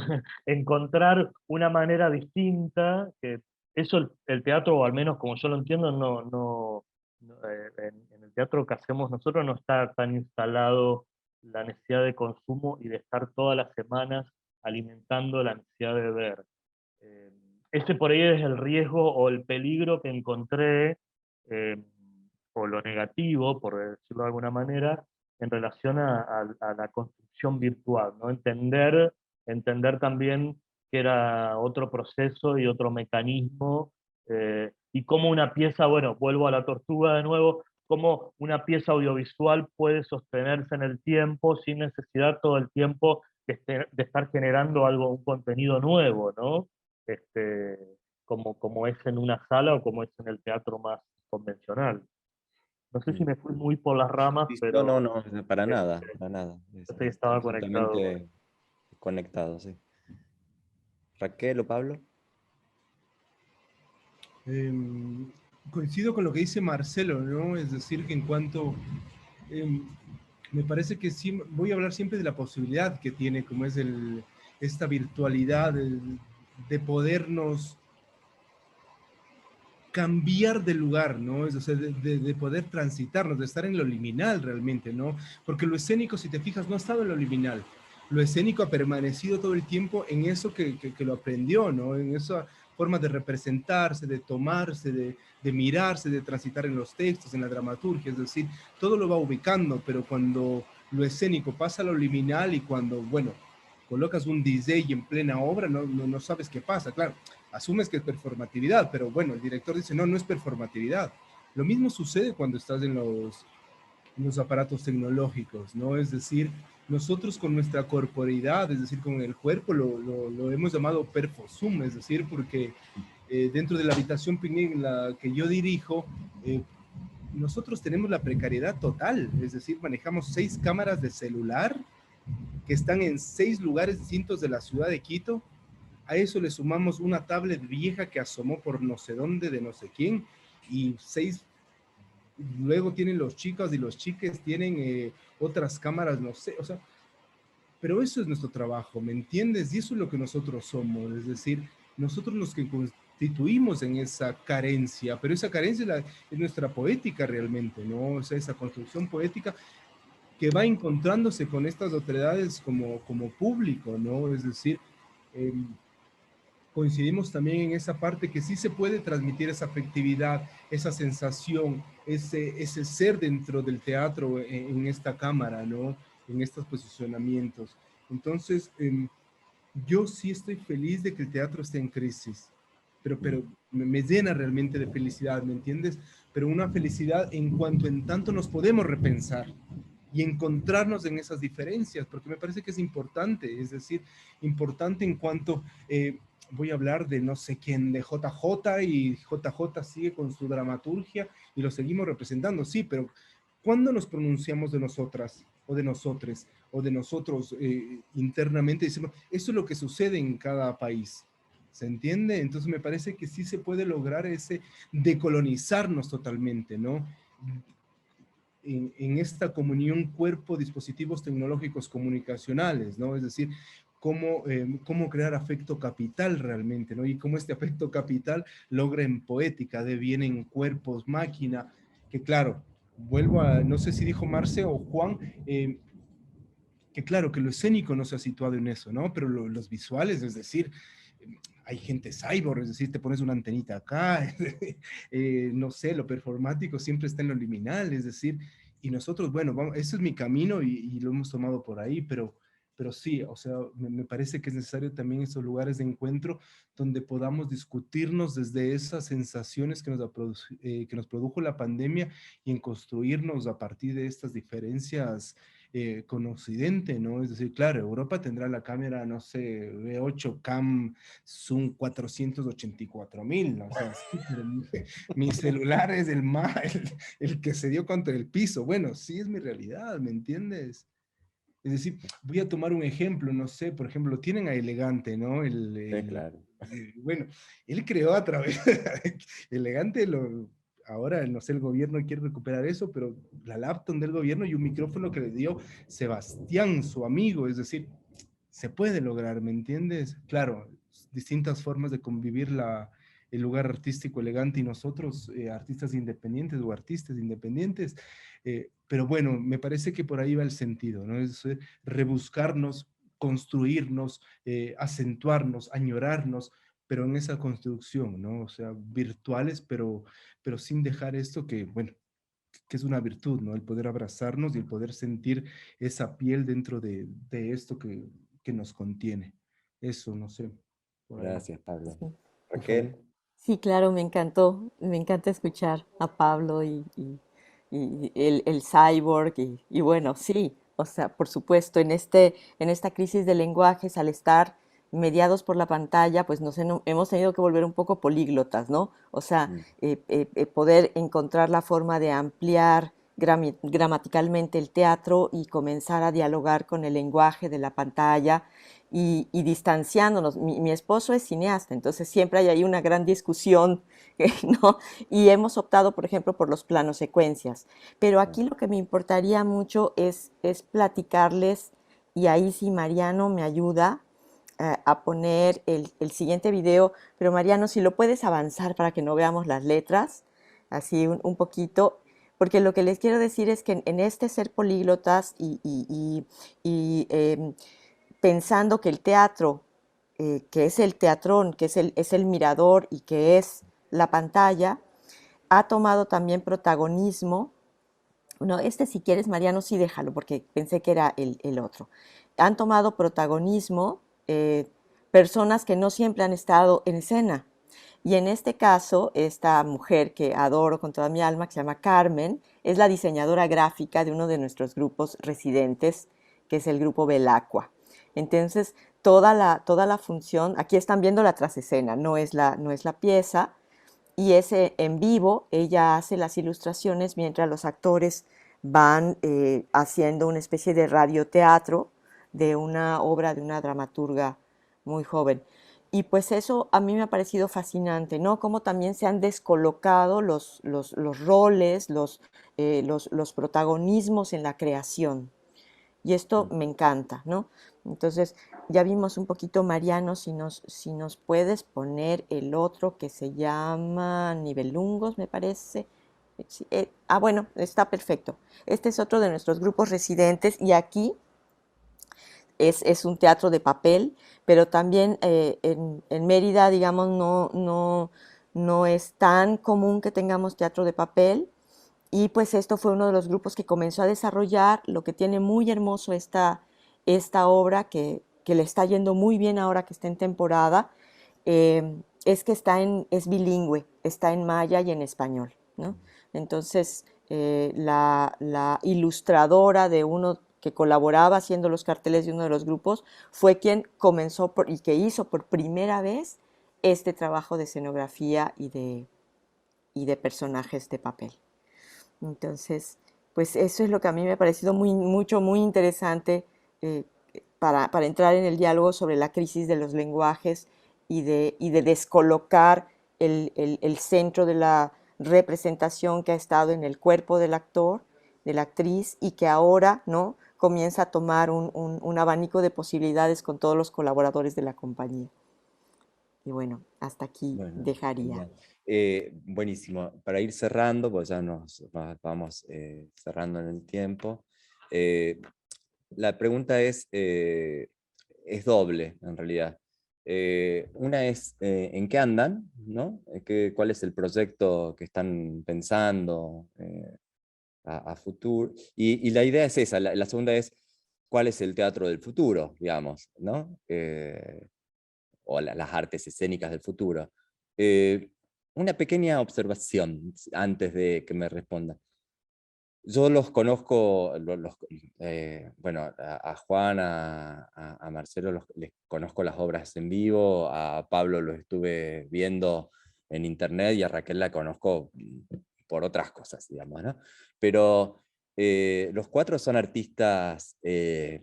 encontrar una manera distinta, que eso el teatro, o al menos como yo lo entiendo, en el teatro que hacemos nosotros no está tan instalado la necesidad de consumo y de estar todas las semanas alimentando la necesidad de ver. Ese por ahí es el riesgo o el peligro que encontré, eh, o lo negativo, por decirlo de alguna manera, en relación a la construcción virtual, ¿no? Entender también que era otro proceso y otro mecanismo, y cómo una pieza, bueno, vuelvo a La Tortuga de nuevo, cómo una pieza audiovisual puede sostenerse en el tiempo sin necesidad todo el tiempo de estar generando un contenido nuevo, ¿no? Como es en una sala o como es en el teatro más convencional. No sé si me fui muy por las ramas, No, no, pero no, para nada, para nada. yo sé que Está estaba conectado. absolutamente conectado, sí. Raquel o Pablo. Coincido con lo que dice Marcelo, ¿no? Es decir, que en cuanto... me parece que sí, voy a hablar siempre de la posibilidad que tiene, como es esta virtualidad de podernos cambiar de lugar, ¿no? Es, o sea, de poder transitarnos, de estar en lo liminal realmente, ¿no? Porque lo escénico, si te fijas, no ha estado en lo liminal. Lo escénico ha permanecido todo el tiempo en eso que lo aprendió, ¿no? En esa forma de representarse, de tomarse, de mirarse, de transitar en los textos, en la dramaturgia, es decir, todo lo va ubicando, pero cuando lo escénico pasa a lo liminal y cuando, bueno, colocas un DJ en plena obra, no sabes qué pasa, claro, asumes que es performatividad, pero bueno, el director dice, no es performatividad. Lo mismo sucede cuando estás en los aparatos tecnológicos, ¿no? Es decir, nosotros con nuestra corporeidad, es decir, con el cuerpo, lo hemos llamado perfosum, es decir, porque dentro de la habitación picnic en la que yo dirijo, nosotros tenemos la precariedad total, es decir, manejamos 6 cámaras de celular que están en 6 lugares distintos de la ciudad de Quito. A eso le sumamos una tablet vieja que asomó por no sé dónde, de no sé quién, y 6, luego tienen los chicos y los chiques, tienen otras cámaras, no sé, o sea, pero eso es nuestro trabajo, ¿me entiendes? Y eso es lo que nosotros somos, es decir, nosotros los que constituimos en esa carencia, pero esa carencia es nuestra poética realmente, ¿no? O sea, esa construcción poética que va encontrándose con estas otredades como público, ¿no? Es decir, eh, coincidimos también en esa parte que sí se puede transmitir esa afectividad, esa sensación, ese ser dentro del teatro en esta cámara, ¿no? En estos posicionamientos. Entonces, yo sí estoy feliz de que el teatro esté en crisis, pero me llena realmente de felicidad, ¿me entiendes? Pero una felicidad en tanto nos podemos repensar y encontrarnos en esas diferencias, porque me parece que es importante, es decir, importante en cuanto, voy a hablar de no sé quién, de JJ, y JJ sigue con su dramaturgia y lo seguimos representando, sí, pero ¿cuándo nos pronunciamos de nosotras o de nosotres o de nosotros internamente? Decimos, eso es lo que sucede en cada país. ¿Se entiende? Entonces me parece que sí se puede lograr ese decolonizarnos totalmente, ¿no? En esta comunión cuerpo-dispositivos tecnológicos comunicacionales, ¿no? Es decir, cómo crear afecto capital realmente, ¿no? Y cómo este afecto capital logra en poética, deviene en cuerpos, máquina, que claro, vuelvo a, no sé si dijo Marce o Juan, que claro, que lo escénico no se ha situado en eso, ¿no? Pero los visuales, es decir, hay gente cyborg, es decir, te pones una antenita acá, no sé, lo performático siempre está en lo liminal, es decir, y nosotros, bueno, vamos, ese es mi camino y lo hemos tomado por ahí, pero sí, o sea, me parece que es necesario también esos lugares de encuentro donde podamos discutirnos desde esas sensaciones que nos produjo la pandemia y en construirnos a partir de estas diferencias con Occidente, ¿no? Es decir, claro, Europa tendrá la cámara, no sé, V8 Cam Zoom 484.000, ¿no? O sea, sí, pero mi celular es el que se dio contra el piso. Bueno, sí es mi realidad, ¿me entiendes? Es decir, voy a tomar un ejemplo, no sé, por ejemplo, tienen a Elegante, ¿no? Sí, claro. Bueno, él creó a través, Elegante ahora, no sé, el gobierno quiere recuperar eso, pero la laptop del gobierno y un micrófono que le dio Sebastián, su amigo, es decir, se puede lograr, ¿me entiendes? Claro, distintas formas de convivir el lugar artístico elegante y nosotros, artistas independientes o artistas independientes, pero bueno, me parece que por ahí va el sentido, ¿no? Es rebuscarnos, construirnos, acentuarnos, añorarnos, pero en esa construcción, ¿no? O sea, virtuales, pero sin dejar esto que, bueno, que es una virtud, ¿no? El poder abrazarnos y el poder sentir esa piel dentro de esto que nos contiene. Eso, no sé, por ahí. Gracias, Pablo. Sí. Por favor. Raquel, Sí, claro, me encantó. Me encanta escuchar a Pablo y el cyborg y bueno, sí, o sea, por supuesto, en esta crisis de lenguajes, al estar mediados por la pantalla, pues hemos tenido que volver un poco políglotas, ¿no? O sea, mm, poder encontrar la forma de ampliar gramaticalmente el teatro y comenzar a dialogar con el lenguaje de la pantalla y distanciándonos. Mi esposo es cineasta, entonces siempre hay ahí una gran discusión, ¿no? Y hemos optado, por ejemplo, por los planos secuencias. Pero aquí lo que me importaría mucho es platicarles, y ahí sí Mariano me ayuda a poner el siguiente video, pero Mariano, si lo puedes avanzar para que no veamos las letras, así un poquito, porque lo que les quiero decir es que en este ser políglotas y pensando que el teatro, que es el teatrón, que es el mirador y que es la pantalla, ha tomado también protagonismo. No, este si quieres, Mariano, sí déjalo, porque pensé que era el otro. Han tomado protagonismo personas que no siempre han estado en escena. Y en este caso, esta mujer que adoro con toda mi alma, que se llama Carmen, es la diseñadora gráfica de uno de nuestros grupos residentes, que es el grupo Belacqua. Entonces, toda la función, aquí están viendo la trasescena, no es la pieza, y ese en vivo, ella hace las ilustraciones mientras los actores van haciendo una especie de radioteatro de una obra de una dramaturga muy joven. Y pues eso a mí me ha parecido fascinante, ¿no? Cómo también se han descolocado los roles, los protagonismos en la creación. Y esto me encanta, ¿no? Entonces, ya vimos un poquito, Mariano, si nos puedes poner el otro que se llama Nivelungos, me parece. Sí, bueno, está perfecto. Este es otro de nuestros grupos residentes y aquí es un teatro de papel, pero también en Mérida, digamos, no es tan común que tengamos teatro de papel. Y pues esto fue uno de los grupos que comenzó a desarrollar. Lo que tiene muy hermoso esta obra, que le está yendo muy bien ahora que está en temporada, es que es bilingüe, está en maya y en español, ¿no? Entonces, la ilustradora de uno que colaboraba haciendo los carteles de uno de los grupos fue quien comenzó y que hizo por primera vez este trabajo de escenografía y de personajes de papel. Entonces, pues eso es lo que a mí me ha parecido muy interesante eh, para entrar en el diálogo sobre la crisis de los lenguajes y de descolocar el centro de la representación que ha estado en el cuerpo del actor, de la actriz, y que ahora, ¿no?, comienza a tomar un abanico de posibilidades con todos los colaboradores de la compañía. Y bueno, hasta aquí Bueno, dejaría. genial. Buenísimo. Para ir cerrando, pues ya nos vamos cerrando en el tiempo. La pregunta es doble, en realidad. Una es, ¿en qué andan? ¿No? ¿Cuál es el proyecto que están pensando a futuro? Y la idea es esa. La segunda es, ¿cuál es el teatro del futuro, digamos? ¿No? O las artes escénicas del futuro. Una pequeña observación antes de que me responda. Yo los conozco, bueno, a Juan, a Marcelo les conozco las obras en vivo, a Pablo los estuve viendo en internet y a Raquel la conozco por otras cosas, digamos, ¿no? Pero los cuatro son artistas que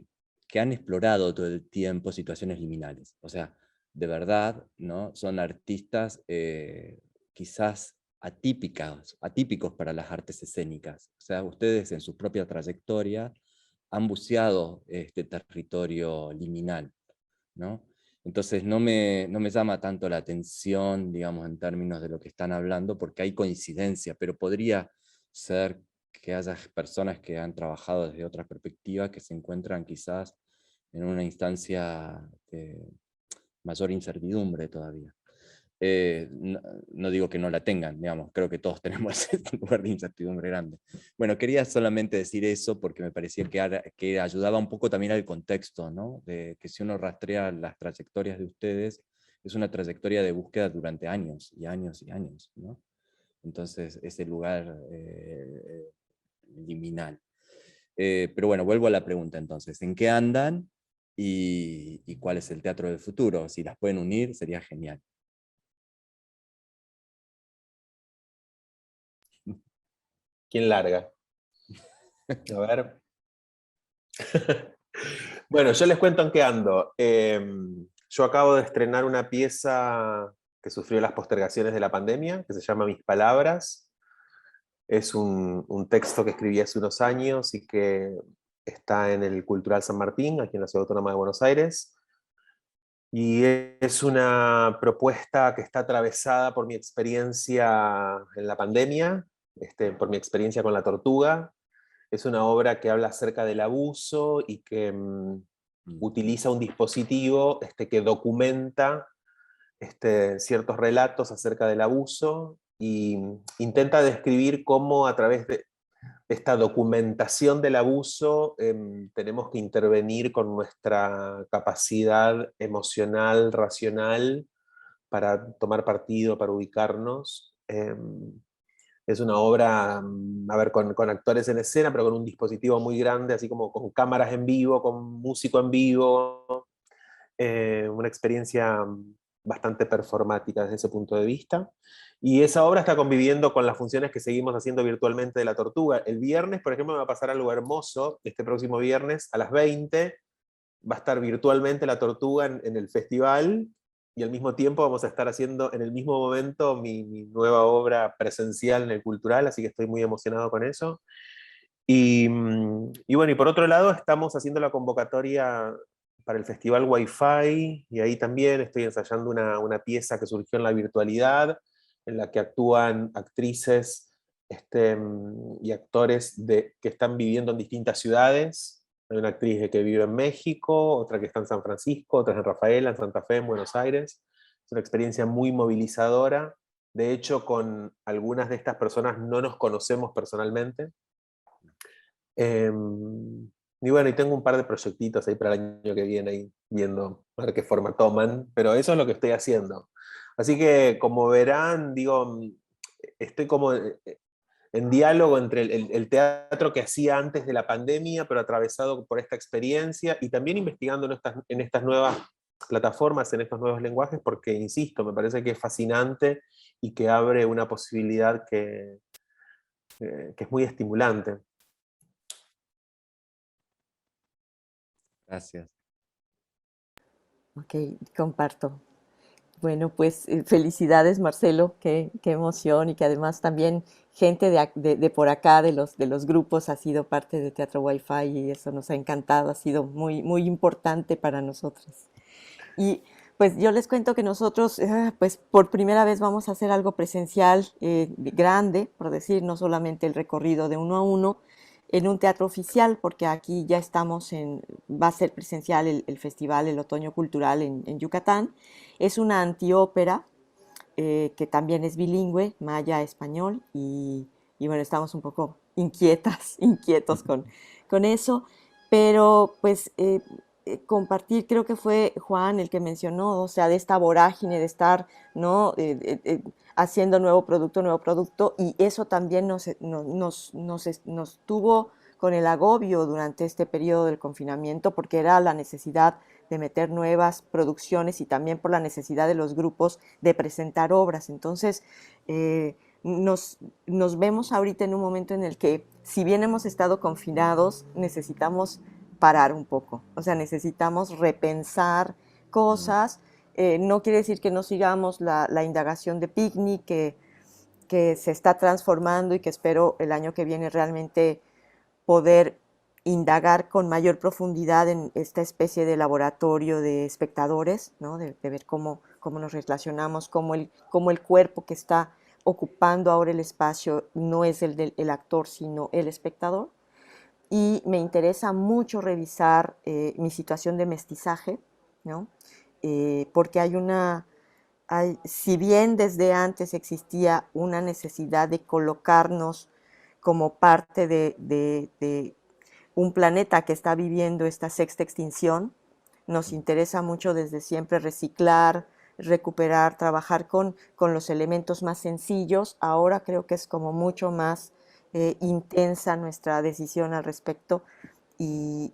han explorado todo el tiempo situaciones liminales. O sea, de verdad, ¿no? Son artistas quizás atípicos para las artes escénicas. O sea, ustedes en su propia trayectoria han buceado este territorio liminal, ¿no? Entonces no me llama tanto la atención, digamos, en términos de lo que están hablando, porque hay coincidencia, pero podría ser que haya personas que han trabajado desde otra perspectiva que se encuentran quizás en una instancia de mayor incertidumbre todavía. No digo que no la tengan, digamos, creo que todos tenemos ese lugar de incertidumbre grande. Bueno, quería solamente decir eso porque me parecía que ayudaba un poco también al contexto, ¿no? De que si uno rastrea las trayectorias de ustedes, es una trayectoria de búsqueda durante años y años y años, ¿no? Entonces, ese lugar liminal. Pero bueno, vuelvo a la pregunta entonces, ¿en qué andan y cuál es el teatro del futuro? Si las pueden unir, sería genial. ¿Quién larga? A ver. Bueno, yo les cuento en qué ando. Yo acabo de estrenar una pieza que sufrió las postergaciones de la pandemia, que se llama Mis Palabras. Es un texto que escribí hace unos años y que está en el Cultural San Martín, aquí en la Ciudad Autónoma de Buenos Aires. Y es una propuesta que está atravesada por mi experiencia en la pandemia, por mi experiencia con la tortuga. Es una obra que habla acerca del abuso y que utiliza un dispositivo que documenta ciertos relatos acerca del abuso y intenta describir cómo a través de esta documentación del abuso tenemos que intervenir con nuestra capacidad emocional, racional, para tomar partido, para ubicarnos. Es una obra, a ver, con actores en escena, pero con un dispositivo muy grande, así como con cámaras en vivo, con músico en vivo. Una experiencia bastante performática desde ese punto de vista. Y esa obra está conviviendo con las funciones que seguimos haciendo virtualmente de La Tortuga. El viernes, por ejemplo, me va a pasar algo hermoso. Este próximo viernes a las 20 va a estar virtualmente La Tortuga en el festival, y al mismo tiempo vamos a estar haciendo en el mismo momento mi nueva obra presencial en el Cultural, así que estoy muy emocionado con eso. Y bueno, y por otro lado estamos haciendo la convocatoria para el Festival Wi-Fi, y ahí también estoy ensayando una pieza que surgió en la virtualidad, en la que actúan actrices y actores que están viviendo en distintas ciudades. Hay una actriz que vive en México, otra que está en San Francisco, otra en Rafaela, en Santa Fe, en Buenos Aires. Es una experiencia muy movilizadora. De hecho, con algunas de estas personas no nos conocemos personalmente. Y bueno, y tengo un par de proyectitos ahí para el año que viene, ahí viendo a ver qué forma toman, pero eso es lo que estoy haciendo. Así que, como verán, digo, estoy como en diálogo entre el teatro que hacía antes de la pandemia, pero atravesado por esta experiencia, y también investigando en estas nuevas plataformas, en estos nuevos lenguajes, porque, insisto, me parece que es fascinante y que abre una posibilidad que es muy estimulante. Gracias. Ok, comparto. Bueno, pues felicidades, Marcelo, qué emoción, y que además también gente de por acá, de los grupos, ha sido parte de Teatro Wi-Fi, y eso nos ha encantado, ha sido muy, muy importante para nosotros. Y pues yo les cuento que nosotros, pues por primera vez vamos a hacer algo presencial grande, por decir, no solamente el recorrido de 1 a 1 en un teatro oficial, porque aquí ya estamos va a ser presencial el festival, el Otoño Cultural en Yucatán. Es una antiópera que también es bilingüe, maya-español, y bueno, estamos un poco inquietos con eso, pero pues compartir, creo que fue Juan el que mencionó, o sea, de esta vorágine de estar, ¿no? Haciendo nuevo producto, y eso también nos tuvo con el agobio durante este periodo del confinamiento, porque era la necesidad de meter nuevas producciones, y también por la necesidad de los grupos de presentar obras. Entonces, nos vemos ahorita en un momento en el que, si bien hemos estado confinados, necesitamos parar un poco, o sea, necesitamos repensar cosas. No quiere decir que no sigamos la indagación de Picnic, que se está transformando, y que espero el año que viene realmente poder indagar con mayor profundidad en esta especie de laboratorio de espectadores, ¿no? de ver cómo nos relacionamos, cómo el cuerpo que está ocupando ahora el espacio no es el del actor, sino el espectador. Y me interesa mucho revisar mi situación de mestizaje, ¿no? Porque si bien desde antes existía una necesidad de colocarnos como parte de un planeta que está viviendo esta sexta extinción, nos interesa mucho desde siempre reciclar, recuperar, trabajar con los elementos más sencillos. Ahora creo que es como mucho más intensa nuestra decisión al respecto, y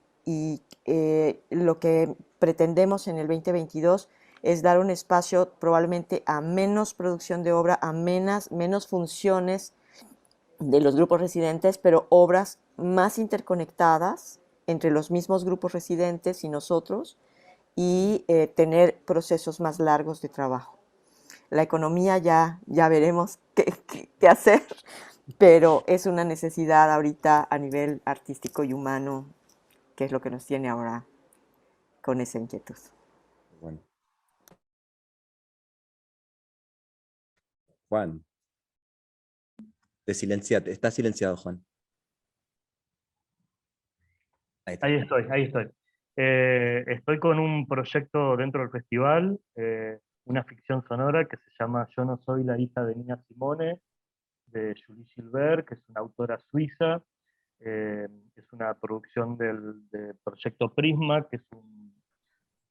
lo que pretendemos en el 2022 es dar un espacio probablemente a menos producción de obra, a menos funciones de los grupos residentes, pero obras más interconectadas entre los mismos grupos residentes y nosotros, y tener procesos más largos de trabajo. La economía ya veremos qué hacer, pero es una necesidad ahorita a nivel artístico y humano, que es lo que nos tiene ahora con esa inquietud. Bueno. Juan. Está silenciado, Juan. Ahí está. Ahí estoy. Estoy con un proyecto dentro del festival, una ficción sonora que se llama Yo no soy la hija de Nina Simone, de Julie Gilbert, que es una autora suiza. Es una producción del Proyecto Prisma, que es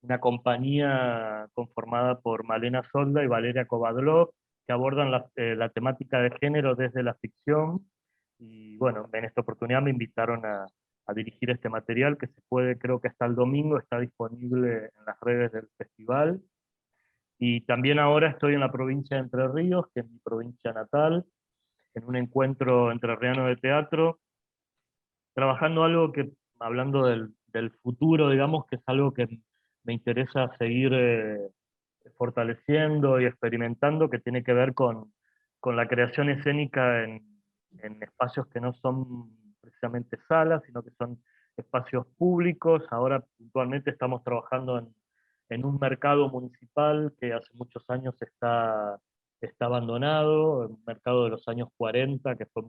una compañía conformada por Malena Solda y Valeria Kovadlov, que abordan la temática de género desde la ficción. Y bueno, en esta oportunidad me invitaron a dirigir este material, que se puede, creo que hasta el domingo está disponible en las redes del festival. Y también ahora estoy en la provincia de Entre Ríos, que es mi provincia natal, en un encuentro entrerriano de teatro, trabajando algo que, hablando del futuro, digamos, que es algo que me interesa seguir fortaleciendo y experimentando, que tiene que ver con la creación escénica en espacios que no son precisamente salas, sino que son espacios públicos. Ahora puntualmente estamos trabajando en un mercado municipal que hace muchos años está abandonado, un mercado de los años 40, que fue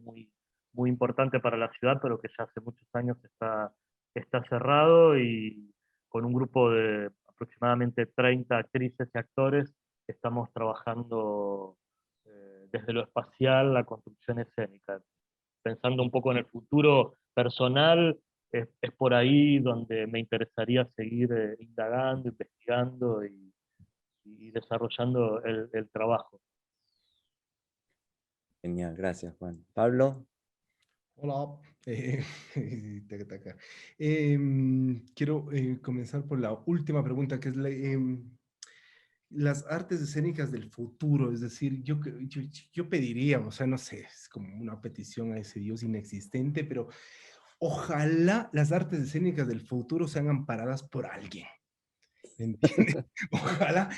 muy importante para la ciudad, pero que ya hace muchos años está cerrado, y con un grupo de aproximadamente 30 actrices y actores estamos trabajando desde lo espacial la construcción escénica. Pensando un poco en el futuro personal, es por ahí donde me interesaría seguir indagando, investigando y desarrollando el trabajo. Genial, gracias Juan. Pablo. Hola. Taca, taca. Quiero comenzar por la última pregunta, que es las artes escénicas del futuro. Es decir, yo pediría, o sea, no sé, es como una petición a ese Dios inexistente, pero ojalá las artes escénicas del futuro sean amparadas por alguien. ¿Me entienden? Ojalá.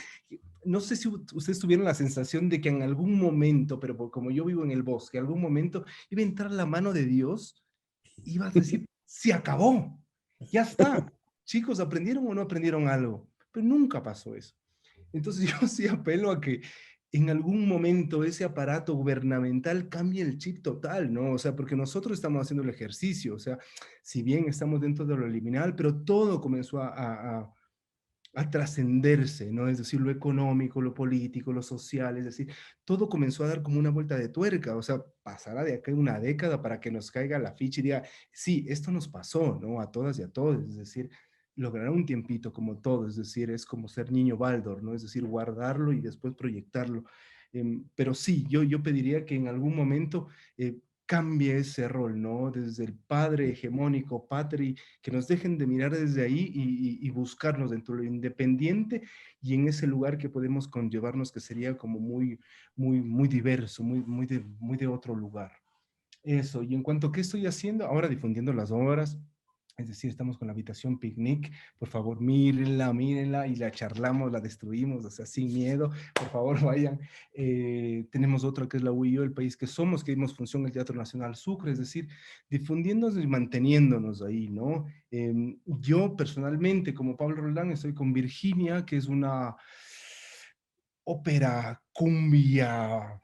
No sé si ustedes tuvieron la sensación de que en algún momento, pero como yo vivo en el bosque, en algún momento iba a entrar la mano de Dios, iba a decir, se acabó, ya está. Chicos, ¿aprendieron o no aprendieron algo? Pero nunca pasó eso. Entonces yo sí apelo a que en algún momento ese aparato gubernamental cambie el chip total, ¿no? O sea, porque nosotros estamos haciendo el ejercicio, o sea, si bien estamos dentro de lo liminal, pero todo comenzó a trascenderse, ¿no? Es decir, lo económico, lo político, lo social, es decir, todo comenzó a dar como una vuelta de tuerca, o sea, pasará de acá una década para que nos caiga la ficha y diga, sí, esto nos pasó, ¿no? A todas y a todos, es decir, logrará un tiempito como todo, es decir, es como ser niño Baldor, ¿no? Es decir, guardarlo y después proyectarlo. Pero sí, yo pediría que en algún momento cambie ese rol, ¿no? Desde el padre hegemónico, patri, que nos dejen de mirar desde ahí y buscarnos dentro de lo independiente y en ese lugar que podemos conllevarnos, que sería como muy diverso, muy de otro lugar. Eso, y en cuanto a qué estoy haciendo, ahora difundiendo las obras, es decir, estamos con la habitación picnic, por favor mírenla y la charlamos, la destruimos, o sea, sin miedo, por favor vayan. Tenemos otra que es la UIO, el país que somos, que dimos función al Teatro Nacional Sucre, es decir, difundiéndonos y manteniéndonos ahí, ¿no? Yo personalmente, como Pablo Roldán, estoy con Virginia, que es una ópera cumbia.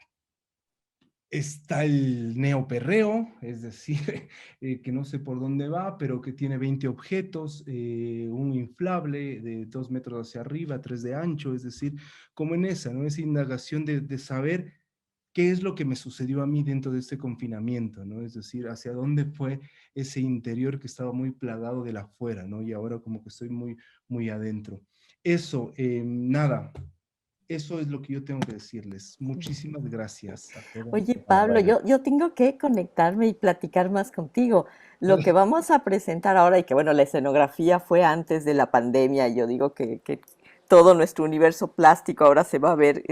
Está el neoperreo, es decir, que no sé por dónde va, pero que tiene 20 objetos, un inflable de 2 metros hacia arriba, 3 de ancho, es decir, como en esa, ¿no? Esa indagación de saber qué es lo que me sucedió a mí dentro de este confinamiento, ¿no? Es decir, hacia dónde fue ese interior que estaba muy plagado de la afuera, ¿no? Y ahora como que estoy muy adentro. Eso, nada. Eso es lo que yo tengo que decirles. Muchísimas gracias a todos. Oye, Pablo, Bueno, yo tengo que conectarme y platicar más contigo. Lo que vamos a presentar ahora, y que bueno, la escenografía fue antes de la pandemia, y yo digo que todo nuestro universo plástico ahora se va a ver,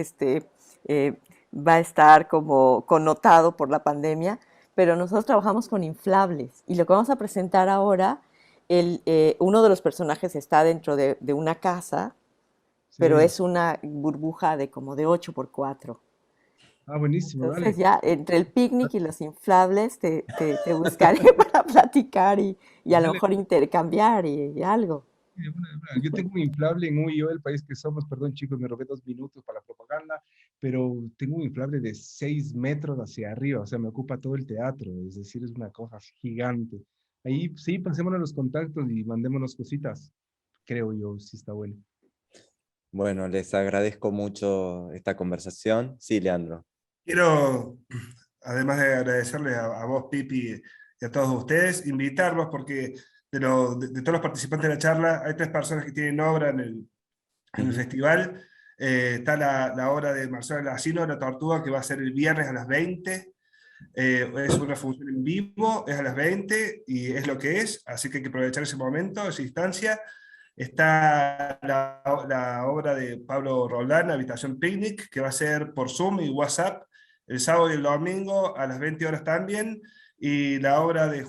va a estar como connotado por la pandemia, pero nosotros trabajamos con inflables, y lo que vamos a presentar ahora, uno de los personajes está dentro de una casa, pero Sí. es una burbuja de como de 8x4. Buenísimo, Entonces dale. ya entre el picnic y los inflables te buscaré para platicar y a lo Dale. mejor intercambiar y algo. Yo tengo un inflable en UIO, el país que somos, perdón chicos, me robé 2 minutos para la propaganda, pero tengo un inflable de 6 metros hacia arriba, o sea, me ocupa todo el teatro, es decir, es una cosa gigante. Ahí sí, pasémonos los contactos y mandémonos cositas, creo yo, sí está bueno. Bueno, les agradezco mucho esta conversación. Sí, Leandro. Quiero, además de agradecerles a vos, Pipi, y a todos ustedes, invitarlos porque de todos los participantes de la charla, hay 3 personas que tienen obra en el festival. Está la obra de Marcelo Lacino, La Tortuga, que va a ser el viernes a las 20. Es una función en vivo, es a las 20 y es lo que es, así que hay que aprovechar ese momento, esa instancia. Está la obra de Pablo Roldán, Habitación Picnic, que va a ser por Zoom y WhatsApp el sábado y el domingo a las 20 horas también. Y la obra de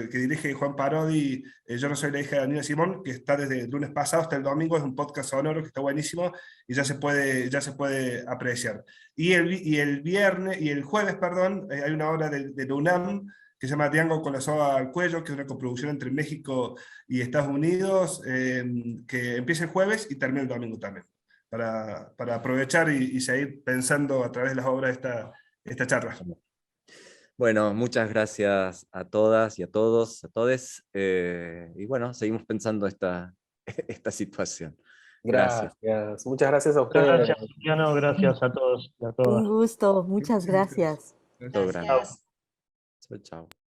que dirige Juan Parodi, Yo no soy la hija de Nina Simón, que está desde el lunes pasado hasta el domingo, es un podcast sonoro que está buenísimo y ya se puede apreciar. Y el viernes, y el jueves, perdón, hay una obra de la UNAM que se llama Diango con la soga al cuello, que es una coproducción entre México y Estados Unidos, que empieza el jueves y termina el domingo también, para aprovechar y seguir pensando a través de las obras esta charla. Bueno, muchas gracias a todas y a todos, a todes. Y bueno, seguimos pensando esta situación. Gracias. Gracias. Muchas gracias a Muchas ustedes. gracias, Luciano, gracias a todos y a todas. Un gusto, muchas gracias. Todo grande. Gracias. Chao, chao.